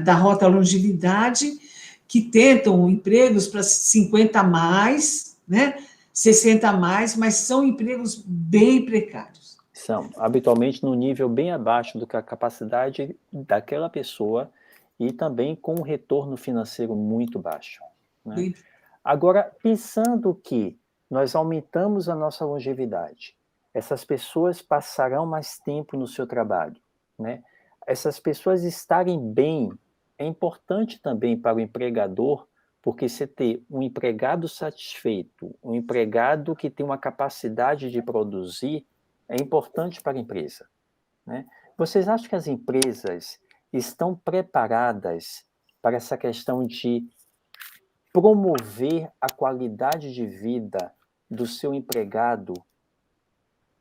da Rota Longevidade, que tentam empregos para 50 a mais, né, 60 a mais, mas são empregos bem precários. São, habitualmente, no nível bem abaixo do que a capacidade daquela pessoa e também com um retorno financeiro muito baixo. Né? Agora, pensando que nós aumentamos a nossa longevidade, essas pessoas passarão mais tempo no seu trabalho, né? Essas pessoas estarem bem é importante também para o empregador, porque você ter um empregado satisfeito, um empregado que tem uma capacidade de produzir, é importante para a empresa, né? Vocês acham que as empresas estão preparadas para essa questão de promover a qualidade de vida do seu empregado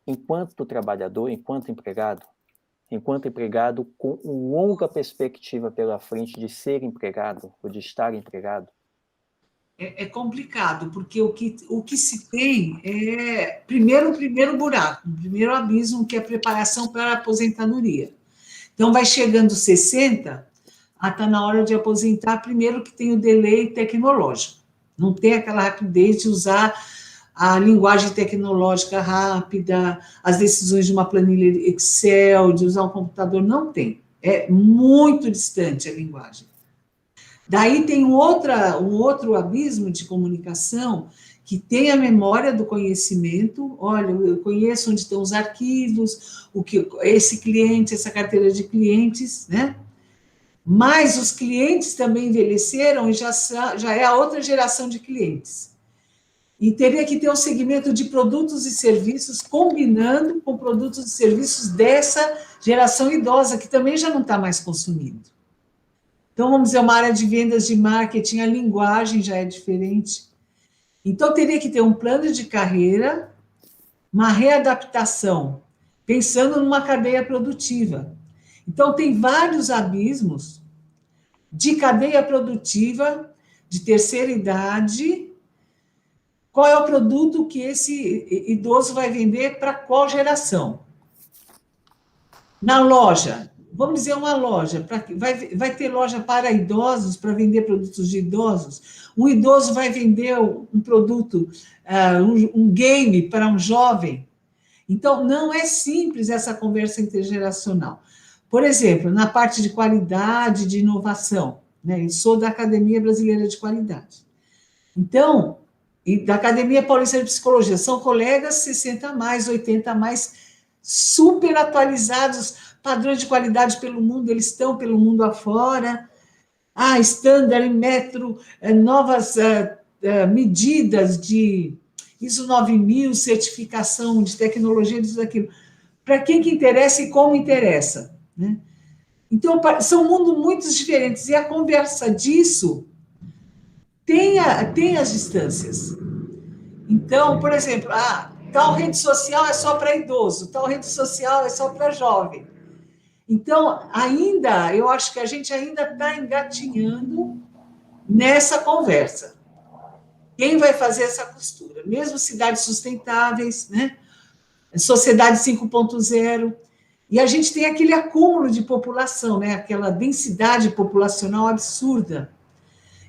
enquanto trabalhador, enquanto empregado com uma longa perspectiva pela frente de ser empregado ou de estar empregado? É complicado, porque o que se tem é, primeiro, o primeiro buraco, o primeiro abismo, que é a preparação para a aposentadoria. Então, vai chegando 60, está na hora de aposentar, primeiro que tem o delay tecnológico. Não tem aquela rapidez de usar a linguagem tecnológica rápida, as decisões de uma planilha Excel, de usar um computador, não tem. É muito distante a linguagem. Daí tem um outro abismo de comunicação que tem a memória do conhecimento. Olha, eu conheço onde estão os arquivos, esse cliente, essa carteira de clientes, né? Mas os clientes também envelheceram e já é a outra geração de clientes. E teria que ter um segmento de produtos e serviços combinando com produtos e serviços dessa geração idosa, que também já não está mais consumindo. Então, vamos dizer, uma área de vendas, de marketing, a linguagem já é diferente. Então, teria que ter um plano de carreira, uma readaptação, pensando numa cadeia produtiva. Então, tem vários abismos de cadeia produtiva, de terceira idade. Qual é o produto que esse idoso vai vender para qual geração? Na loja, vamos dizer uma loja, vai ter loja para idosos, para vender produtos de idosos. Um idoso vai vender um produto, um game para um jovem. Então, não é simples essa conversa intergeracional. Por exemplo, na parte de qualidade, de inovação, né? Eu sou da Academia Brasileira de Qualidade. Então, e da Academia Paulista de Psicologia, são colegas 60 a mais, 80 a mais, super atualizados, padrões de qualidade pelo mundo, eles estão pelo mundo afora, Standard, Metro, novas medidas de ISO 9000, certificação de tecnologia, disso, daquilo. Para quem que interessa e como interessa, né? Então, são mundos muito diferentes, e a conversa disso tem as distâncias. Então, por exemplo, tal rede social é só para idoso, tal rede social é só para jovem. Então, eu acho que a gente ainda está engatinhando nessa conversa. Quem vai fazer essa costura? Mesmo cidades sustentáveis, né? Sociedade 5.0, e a gente tem aquele acúmulo de população, né? Aquela densidade populacional absurda.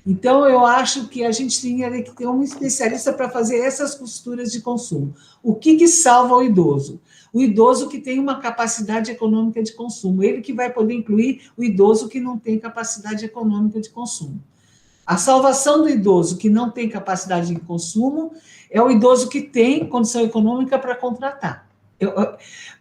Então, eu acho que a gente tinha que ter um especialista para fazer essas costuras de consumo. O que salva o idoso? O idoso que tem uma capacidade econômica de consumo. Ele que vai poder incluir o idoso que não tem capacidade econômica de consumo. A salvação do idoso que não tem capacidade de consumo é o idoso que tem condição econômica para contratar.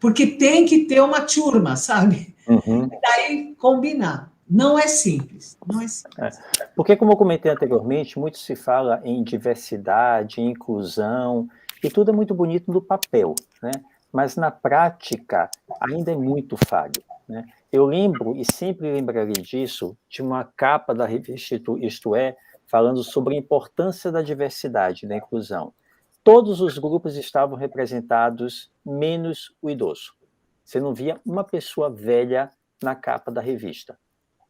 Porque tem que ter uma turma, sabe? Uhum. Daí combinar. Não é simples, não é simples. Porque, como eu comentei anteriormente, muito se fala em diversidade, em inclusão, e tudo é muito bonito no papel, né? Mas na prática ainda é muito falho, né? Eu lembro, e sempre lembrarei disso, de uma capa da revista Isto É, falando sobre a importância da diversidade e da inclusão. Todos os grupos estavam representados, menos o idoso. Você não via uma pessoa velha na capa da revista.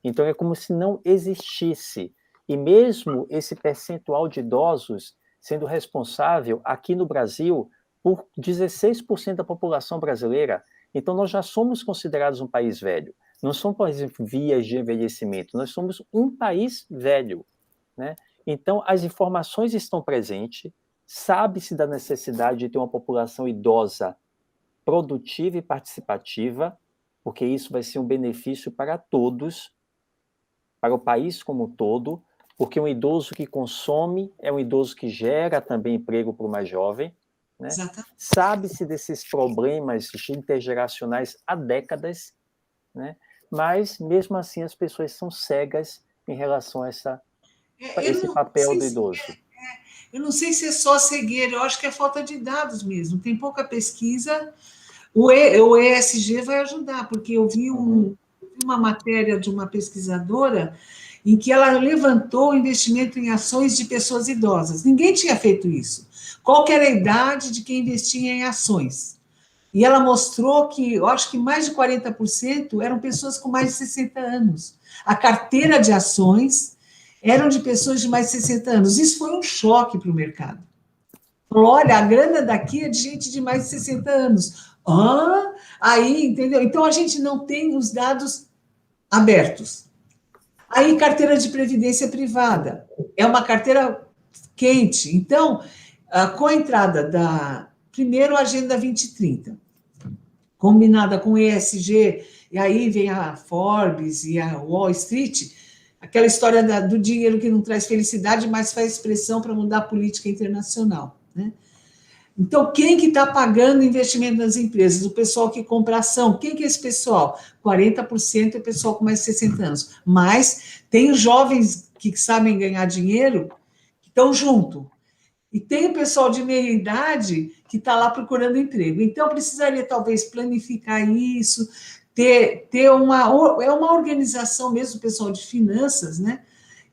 Então, é como se não existisse. E mesmo esse percentual de idosos sendo responsável, aqui no Brasil, por 16% da população brasileira. Então, nós já somos considerados um país velho. Não somos um país em vias de envelhecimento, nós somos um país velho, né? Então, as informações estão presentes, sabe-se da necessidade de ter uma população idosa produtiva e participativa, porque isso vai ser um benefício para todos, para o país como um todo, porque um idoso que consome é um idoso que gera também emprego para o mais jovem, né? Exatamente. Sabe-se desses problemas intergeracionais há décadas, né? Mas, mesmo assim, as pessoas são cegas em relação a esse papel do idoso. Eu não sei se é só cegueira, eu acho que é falta de dados mesmo. Tem pouca pesquisa. O ESG vai ajudar, porque eu vi uma matéria de uma pesquisadora em que ela levantou o investimento em ações de pessoas idosas. Ninguém tinha feito isso. Qual que era a idade de quem investia em ações? E ela mostrou que, eu acho que mais de 40% eram pessoas com mais de 60 anos. A carteira de ações eram de pessoas de mais de 60 anos. Isso foi um choque para o mercado. Falou, olha, a grana daqui é de gente de mais de 60 anos. Ah, aí, entendeu? Então, a gente não tem os dados abertos. Aí, carteira de previdência privada. É uma carteira quente. Então, com a entrada da, primeiro, a Agenda 2030, combinada com o ESG, e aí vem a Forbes e a Wall Street, aquela história do dinheiro que não traz felicidade, mas faz pressão para mudar a política internacional, né? Então, quem que está pagando investimento nas empresas? O pessoal que compra ação. Quem que é esse pessoal? 40% é pessoal com mais de 60 anos. Mas tem os jovens que sabem ganhar dinheiro, que estão junto. E tem o pessoal de meia idade que está lá procurando emprego. Então, precisaria talvez planificar isso, ter uma organização mesmo, o pessoal de finanças, né?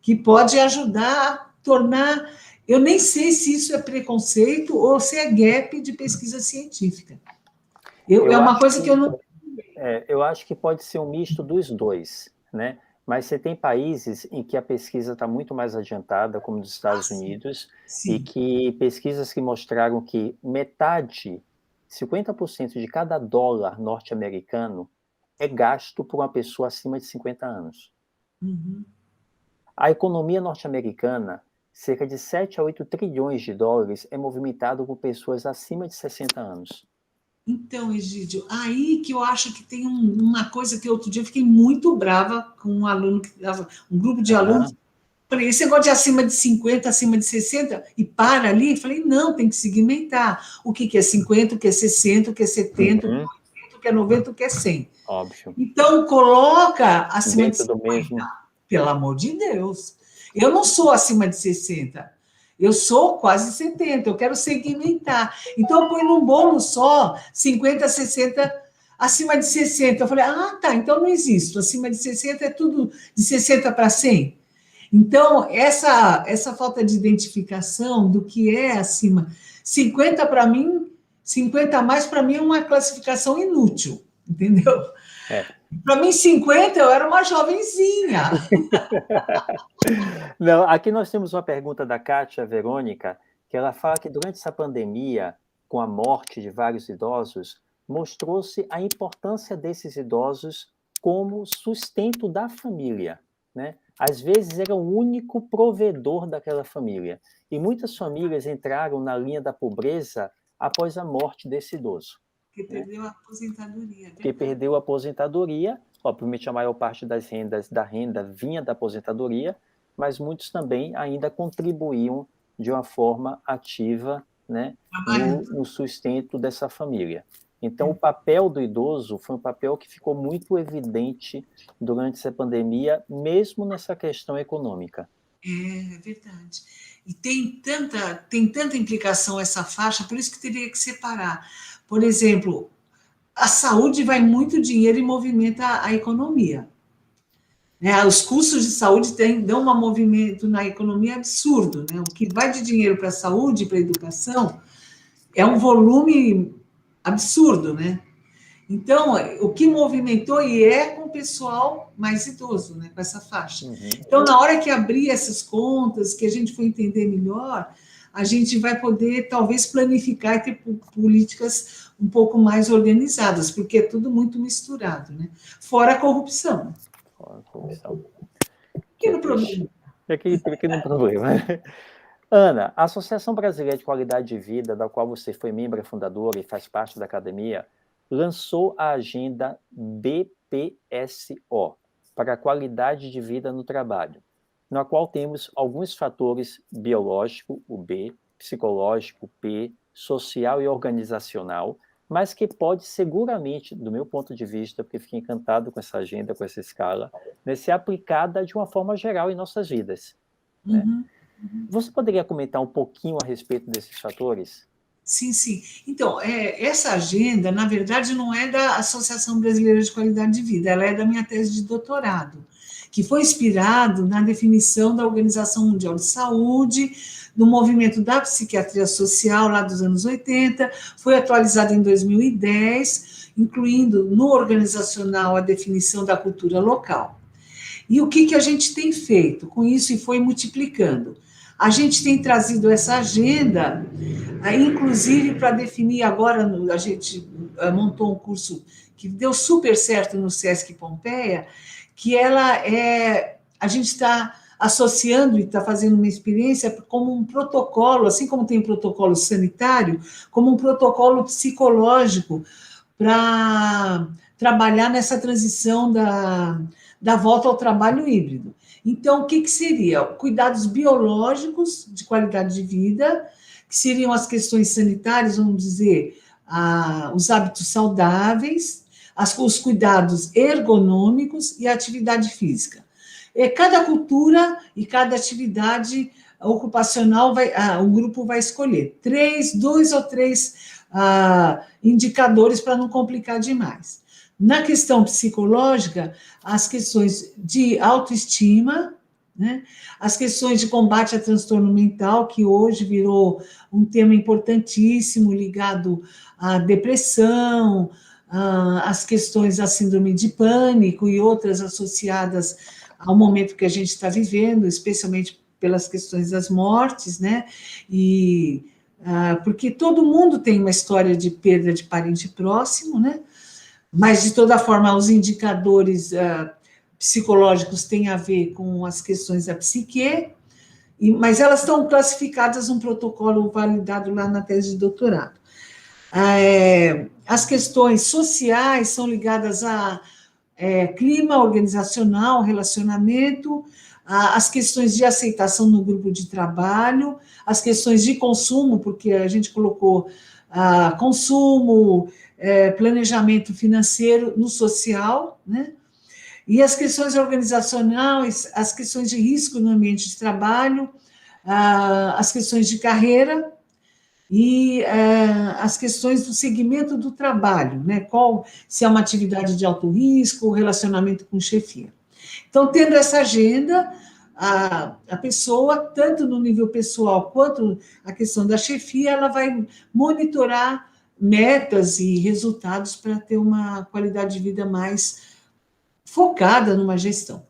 Que pode ajudar a tornar. Eu nem sei se isso é preconceito ou se é gap de pesquisa científica. É uma coisa que eu não. Eu acho que pode ser um misto dos dois, né? Mas você tem países em que a pesquisa está muito mais adiantada, como nos Estados Unidos, Sim. e que pesquisas que mostraram que metade, 50% de cada dólar norte-americano é gasto por uma pessoa acima de 50 anos. Uhum. A economia norte-americana, cerca de 7 a 8 trilhões de dólares, é movimentado por pessoas acima de 60 anos. Então, Egídio, aí que eu acho que tem uma coisa que outro dia eu fiquei muito brava com um aluno, um grupo de alunos. Falei, esse negócio de acima de 50, acima de 60, e para ali, falei, não, tem que segmentar. O que é 50, o que é 60, o que é 70, o que é 80, o que é 90, o que é 100. Óbvio. Então, coloca acima de Dentro do 50, mesmo. pelo amor de Deus. Eu não sou acima de 60, eu sou quase 70, eu quero segmentar. Então, eu ponho num bolo só 50, 60, acima de 60. Eu falei, ah, tá, então não existe. Acima de 60 é tudo de 60 para 100. Então, essa falta de identificação do que é acima, 50 para mim, 50 a mais para mim é uma classificação inútil, entendeu? Para mim, 50 eu era uma jovenzinha. Não, aqui nós temos uma pergunta da Kátia Verônica, que ela fala que durante essa pandemia, com a morte de vários idosos, mostrou-se a importância desses idosos como sustento da família, né? Às vezes era o único provedor daquela família. E muitas famílias entraram na linha da pobreza após a morte desse idoso. Que perdeu a aposentadoria. Que perdeu a aposentadoria, obviamente a maior parte da renda vinha da aposentadoria, mas muitos também ainda contribuíam de uma forma ativa, né, Trabalhando. no sustento dessa família. Então, o papel do idoso foi um papel que ficou muito evidente durante essa pandemia, mesmo nessa questão econômica. É verdade. E tem tanta implicação essa faixa, por isso que teria que separar. Por exemplo, a saúde vai muito dinheiro e movimenta a economia. Né? Os custos de saúde dão um movimento na economia absurdo. Né? O que vai de dinheiro para a saúde, para a educação, é um volume absurdo, né? Então, o que movimentou e é com o pessoal mais idoso, né, com essa faixa. Uhum. Então, na hora que abrir essas contas, que a gente for entender melhor, a gente vai poder, talvez, planificar e ter políticas um pouco mais organizadas, porque é tudo muito misturado, né? Fora a corrupção. Fora a corrupção, que Que é no triste. problema. É aquele pequeno problema. Ana, a Associação Brasileira de Qualidade de Vida, da qual você foi membro fundadora e faz parte da academia, lançou a agenda BPSO, para a qualidade de vida no trabalho, na qual temos alguns fatores biológico, o B, psicológico, o P, social e organizacional, mas que pode seguramente, do meu ponto de vista, porque fiquei encantado com essa agenda, com essa escala, né, ser aplicada de uma forma geral em nossas vidas, né? Uhum. Você poderia comentar um pouquinho a respeito desses fatores? Sim, sim. Então, essa agenda, na verdade, não é da Associação Brasileira de Qualidade de Vida, ela é da minha tese de doutorado, que foi inspirado na definição da Organização Mundial de Saúde, do movimento da psiquiatria social, lá dos anos 80, foi atualizada em 2010, incluindo no organizacional a definição da cultura local. E o que a gente tem feito com isso e foi multiplicando? A gente tem trazido essa agenda, inclusive para definir agora, a gente montou um curso que deu super certo no Sesc Pompeia, que a gente está associando e está fazendo uma experiência como um protocolo, assim como tem um protocolo sanitário, como um protocolo psicológico para trabalhar nessa transição da volta ao trabalho híbrido. Então, o que seria? Cuidados biológicos de qualidade de vida, que seriam as questões sanitárias, vamos dizer, os hábitos saudáveis, os cuidados ergonômicos e a atividade física. E cada cultura e cada atividade ocupacional, o grupo vai escolher dois ou três indicadores para não complicar demais. Na questão psicológica, as questões de autoestima, né? As questões de combate a transtorno mental, que hoje virou um tema importantíssimo, ligado à depressão, às questões da síndrome de pânico e outras associadas ao momento que a gente está vivendo, especialmente pelas questões das mortes, né? Porque todo mundo tem uma história de perda de parente próximo, né? Mas, de toda forma, os indicadores psicológicos têm a ver com as questões da psique, mas elas estão classificadas num protocolo validado lá na tese de doutorado. As questões sociais são ligadas a clima organizacional, relacionamento, as questões de aceitação no grupo de trabalho, as questões de consumo, porque a gente colocou consumo, planejamento financeiro no social, né? E as questões organizacionais, as questões de risco no ambiente de trabalho, as questões de carreira e as questões do segmento do trabalho, né? Se é uma atividade de alto risco, relacionamento com chefia. Então, tendo essa agenda, a pessoa, tanto no nível pessoal quanto a questão da chefia, ela vai monitorar metas e resultados para ter uma qualidade de vida mais focada numa gestão.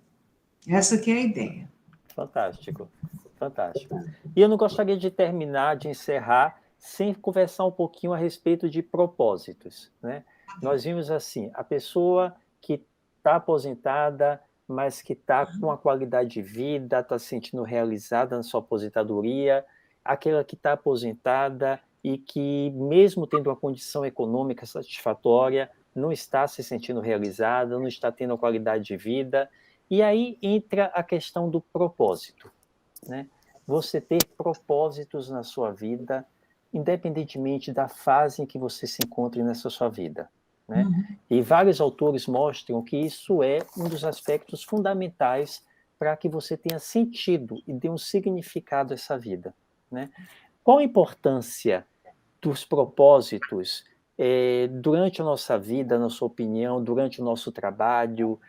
Essa que é a ideia. Fantástico, fantástico. E eu não gostaria de terminar, de encerrar, sem conversar um pouquinho a respeito de propósitos, né? Nós vimos assim, a pessoa que está aposentada, mas que está com a qualidade de vida, está se sentindo realizada na sua aposentadoria, aquela que está aposentada e que, mesmo tendo uma condição econômica satisfatória, não está se sentindo realizada, não está tendo a qualidade de vida, E aí entra a questão do propósito, né? Você ter propósitos na sua vida, independentemente da fase em que você se encontre nessa sua vida, né? E vários autores mostram que isso é um dos aspectos fundamentais para que você tenha sentido e dê um significado a essa vida, né? Qual a importância dos propósitos durante a nossa vida, na sua opinião, durante o nosso trabalho,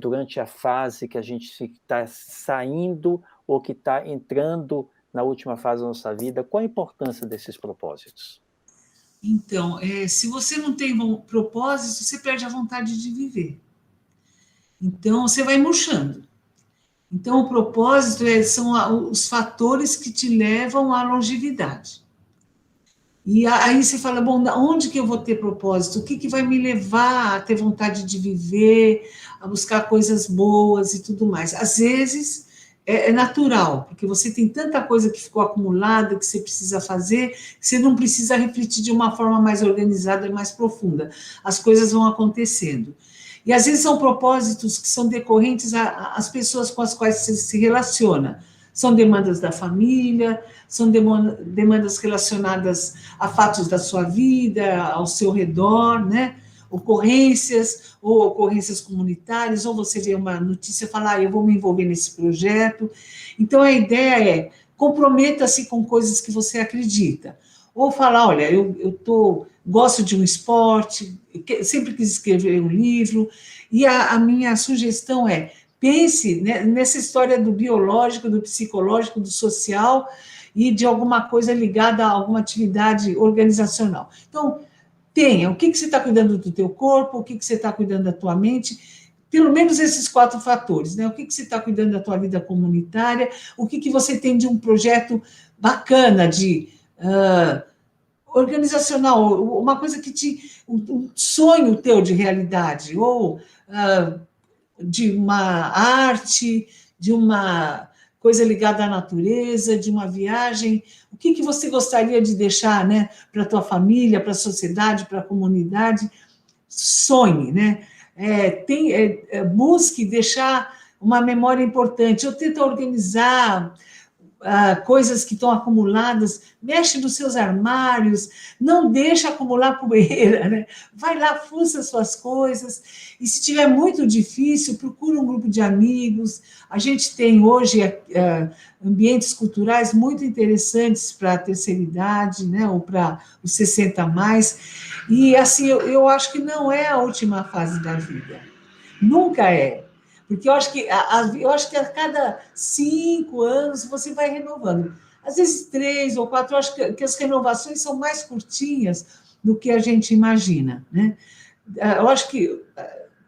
durante a fase que a gente está saindo ou que está entrando na última fase da nossa vida? Qual a importância desses propósitos? Então, se você não tem propósito, você perde a vontade de viver. Então, você vai murchando. Então, o propósito são os fatores que te levam à longevidade. E aí você fala, bom, onde que eu vou ter propósito? O que, que vai me levar a ter vontade de viver, a buscar coisas boas e tudo mais? Às vezes é natural, porque você tem tanta coisa que ficou acumulada, que você precisa fazer, que você não precisa refletir de uma forma mais organizada e mais profunda. As coisas vão acontecendo. E às vezes são propósitos que são decorrentes às pessoas com as quais você se relaciona. São demandas da família, são demandas relacionadas a fatos da sua vida, ao seu redor, né? Ocorrências, ou ocorrências comunitárias, ou você vê uma notícia e fala, eu vou me envolver nesse projeto. Então, a ideia é, comprometa-se com coisas que você acredita. Ou falar, olha, gosto de um esporte, sempre quis escrever um livro, e a minha sugestão é, pense, né, nessa história do biológico, do psicológico, do social e de alguma coisa ligada a alguma atividade organizacional. Então, o que você está cuidando do teu corpo, o que você está cuidando da tua mente, pelo menos esses 4 fatores, né? O que você está cuidando da tua vida comunitária, o que você tem de um projeto bacana, organizacional, uma coisa um sonho teu de realidade, ou de uma arte, de uma coisa ligada à natureza, de uma viagem. O que você gostaria de deixar, né, para a tua família, para a sociedade, para a comunidade? Sonhe, né? Busque deixar uma memória importante, ou tenta organizar coisas que estão acumuladas, mexe nos seus armários, não deixa acumular poeira, né? Vai lá, fuça suas coisas, e se tiver muito difícil, procura um grupo de amigos. A gente tem hoje ambientes culturais muito interessantes para a terceira idade, né? Ou para os 60 a mais, e assim, eu acho que não é a última fase da vida, nunca é. Porque eu acho que a cada 5 anos você vai renovando. Às vezes 3 ou 4, eu acho que as renovações são mais curtinhas do que a gente imagina, né? Eu acho que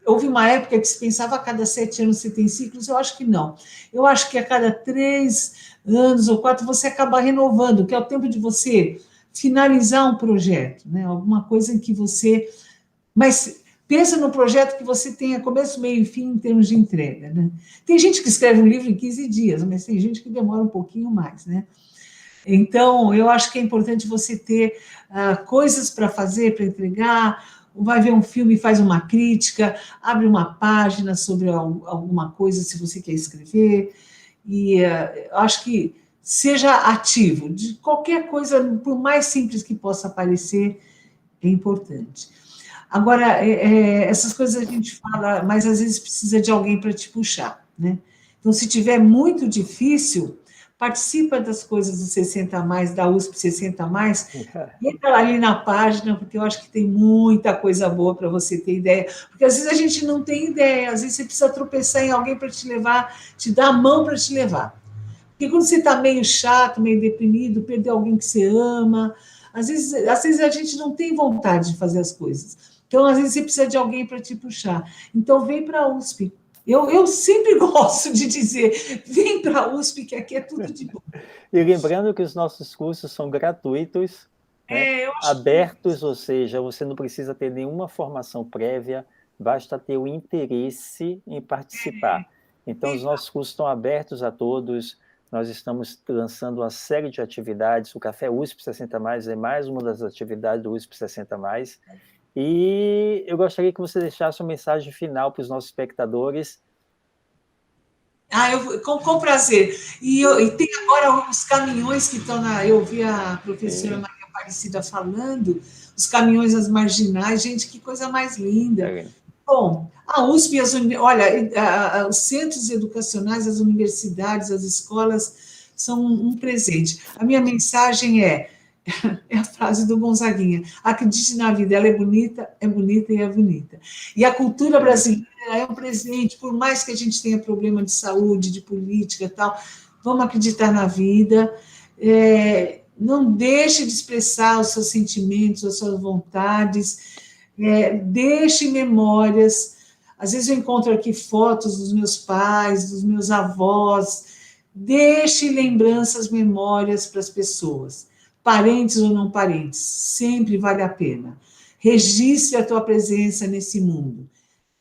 houve uma época que se pensava a cada 7 anos você tem ciclos, eu acho que não. Eu acho que a cada 3 anos ou 4 você acaba renovando, que é o tempo de você finalizar um projeto, né? Alguma coisa em que você... Mas pensa no projeto que você tenha começo, meio e fim em termos de entrega, né? Tem gente que escreve um livro em 15 dias, mas tem gente que demora um pouquinho mais, né? Então, eu acho que é importante você ter coisas para fazer, para entregar. Vai ver um filme, faz uma crítica, abre uma página sobre alguma coisa, se você quer escrever. E eu acho que seja ativo, de qualquer coisa, por mais simples que possa parecer, é importante. Agora, essas coisas a gente fala, mas às vezes precisa de alguém para te puxar, né? Então, se tiver muito difícil, participa das coisas do 60 a mais, da USP 60 a mais, entra ali na página, porque eu acho que tem muita coisa boa para você ter ideia, porque às vezes a gente não tem ideia, às vezes você precisa tropeçar em alguém para te levar, te dar a mão para te levar. Porque quando você está meio chato, meio deprimido, perdeu alguém que você ama, às vezes a gente não tem vontade de fazer as coisas. Então, às vezes, você precisa de alguém para te puxar. Então, vem para a USP. Eu sempre gosto de dizer, vem para a USP, que aqui é tudo de bom. E lembrando que os nossos cursos são gratuitos, né? Eu acho que Abertos, ou seja, você não precisa ter nenhuma formação prévia, basta ter o interesse em participar. Então, os nossos cursos estão abertos a todos, nós estamos lançando uma série de atividades, o Café USP 60 Mais é mais uma das atividades do USP 60 Mais, e eu gostaria que você deixasse uma mensagem final para os nossos espectadores, Com prazer. E tem agora os caminhões que estão na. Eu vi a professora Maria Aparecida falando, os caminhões das marginais, gente, que coisa mais linda. Bom, a USP, olha, os centros educacionais, as universidades, as escolas são um presente. A minha mensagem é a frase do Gonzaguinha: acredite na vida, ela é bonita e é bonita. E a cultura brasileira é um presente, por mais que a gente tenha problema de saúde, de política e tal, vamos acreditar na vida, não deixe de expressar os seus sentimentos, as suas vontades, deixe memórias. Às vezes eu encontro aqui fotos dos meus pais, dos meus avós, deixe lembranças, memórias para as pessoas. Parentes ou não parentes, sempre vale a pena. Registre a tua presença nesse mundo.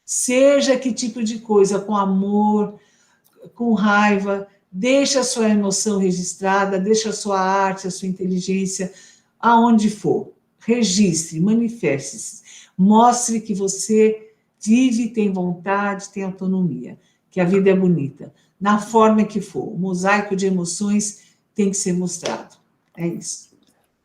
Seja que tipo de coisa, com amor, com raiva, deixa a sua emoção registrada, deixa a sua arte, a sua inteligência, aonde for. Registre, manifeste-se. Mostre que você vive, tem vontade, tem autonomia, que a vida é bonita. Na forma que for, o mosaico de emoções tem que ser mostrado. É isso.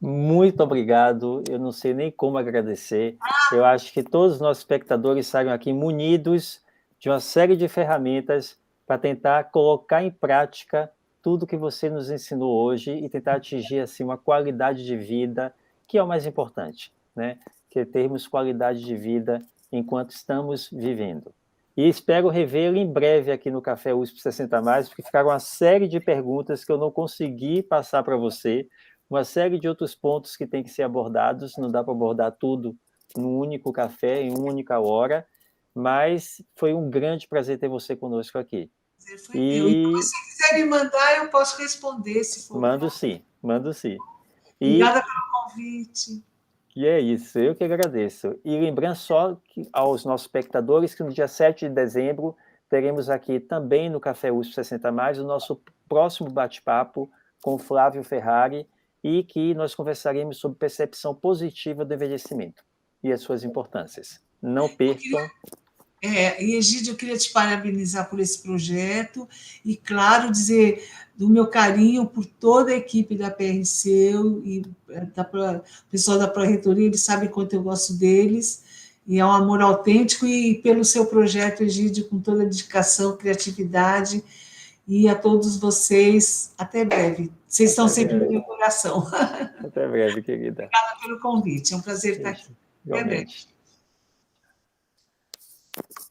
Muito obrigado, eu não sei nem como agradecer. Eu acho que todos os nossos espectadores saiam aqui munidos de uma série de ferramentas para tentar colocar em prática tudo que você nos ensinou hoje e tentar atingir assim, uma qualidade de vida, que é o mais importante, né? Que é termos qualidade de vida enquanto estamos vivendo. E espero revê-lo em breve aqui no Café USP 60+, porque ficaram uma série de perguntas que eu não consegui passar para você, uma série de outros pontos que tem que ser abordados, não dá para abordar tudo num único café, em uma única hora, mas foi um grande prazer ter você conosco aqui. Foi meu. E se você quiser me mandar, eu posso responder, se for. Mando sim, mando sim. Obrigada pelo convite. E é isso, eu que agradeço. E lembrando só que, aos nossos espectadores que no dia 7 de dezembro teremos aqui também no Café USP 60+, o nosso próximo bate-papo com o Flávio Ferrari, e que nós conversaremos sobre percepção positiva do envelhecimento e as suas importâncias. Não percam. E Egídio, eu queria te parabenizar por esse projeto e, claro, dizer do meu carinho por toda a equipe da PRC e o pessoal da Pró-Reitoria, eles sabem quanto eu gosto deles, e é um amor autêntico, e pelo seu projeto, Egídio, com toda a dedicação, criatividade, e a todos vocês, até breve. Vocês estão sempre no meu coração. Até breve, querida. Obrigada pelo convite, é um prazer estar aqui. Igualmente. Até breve.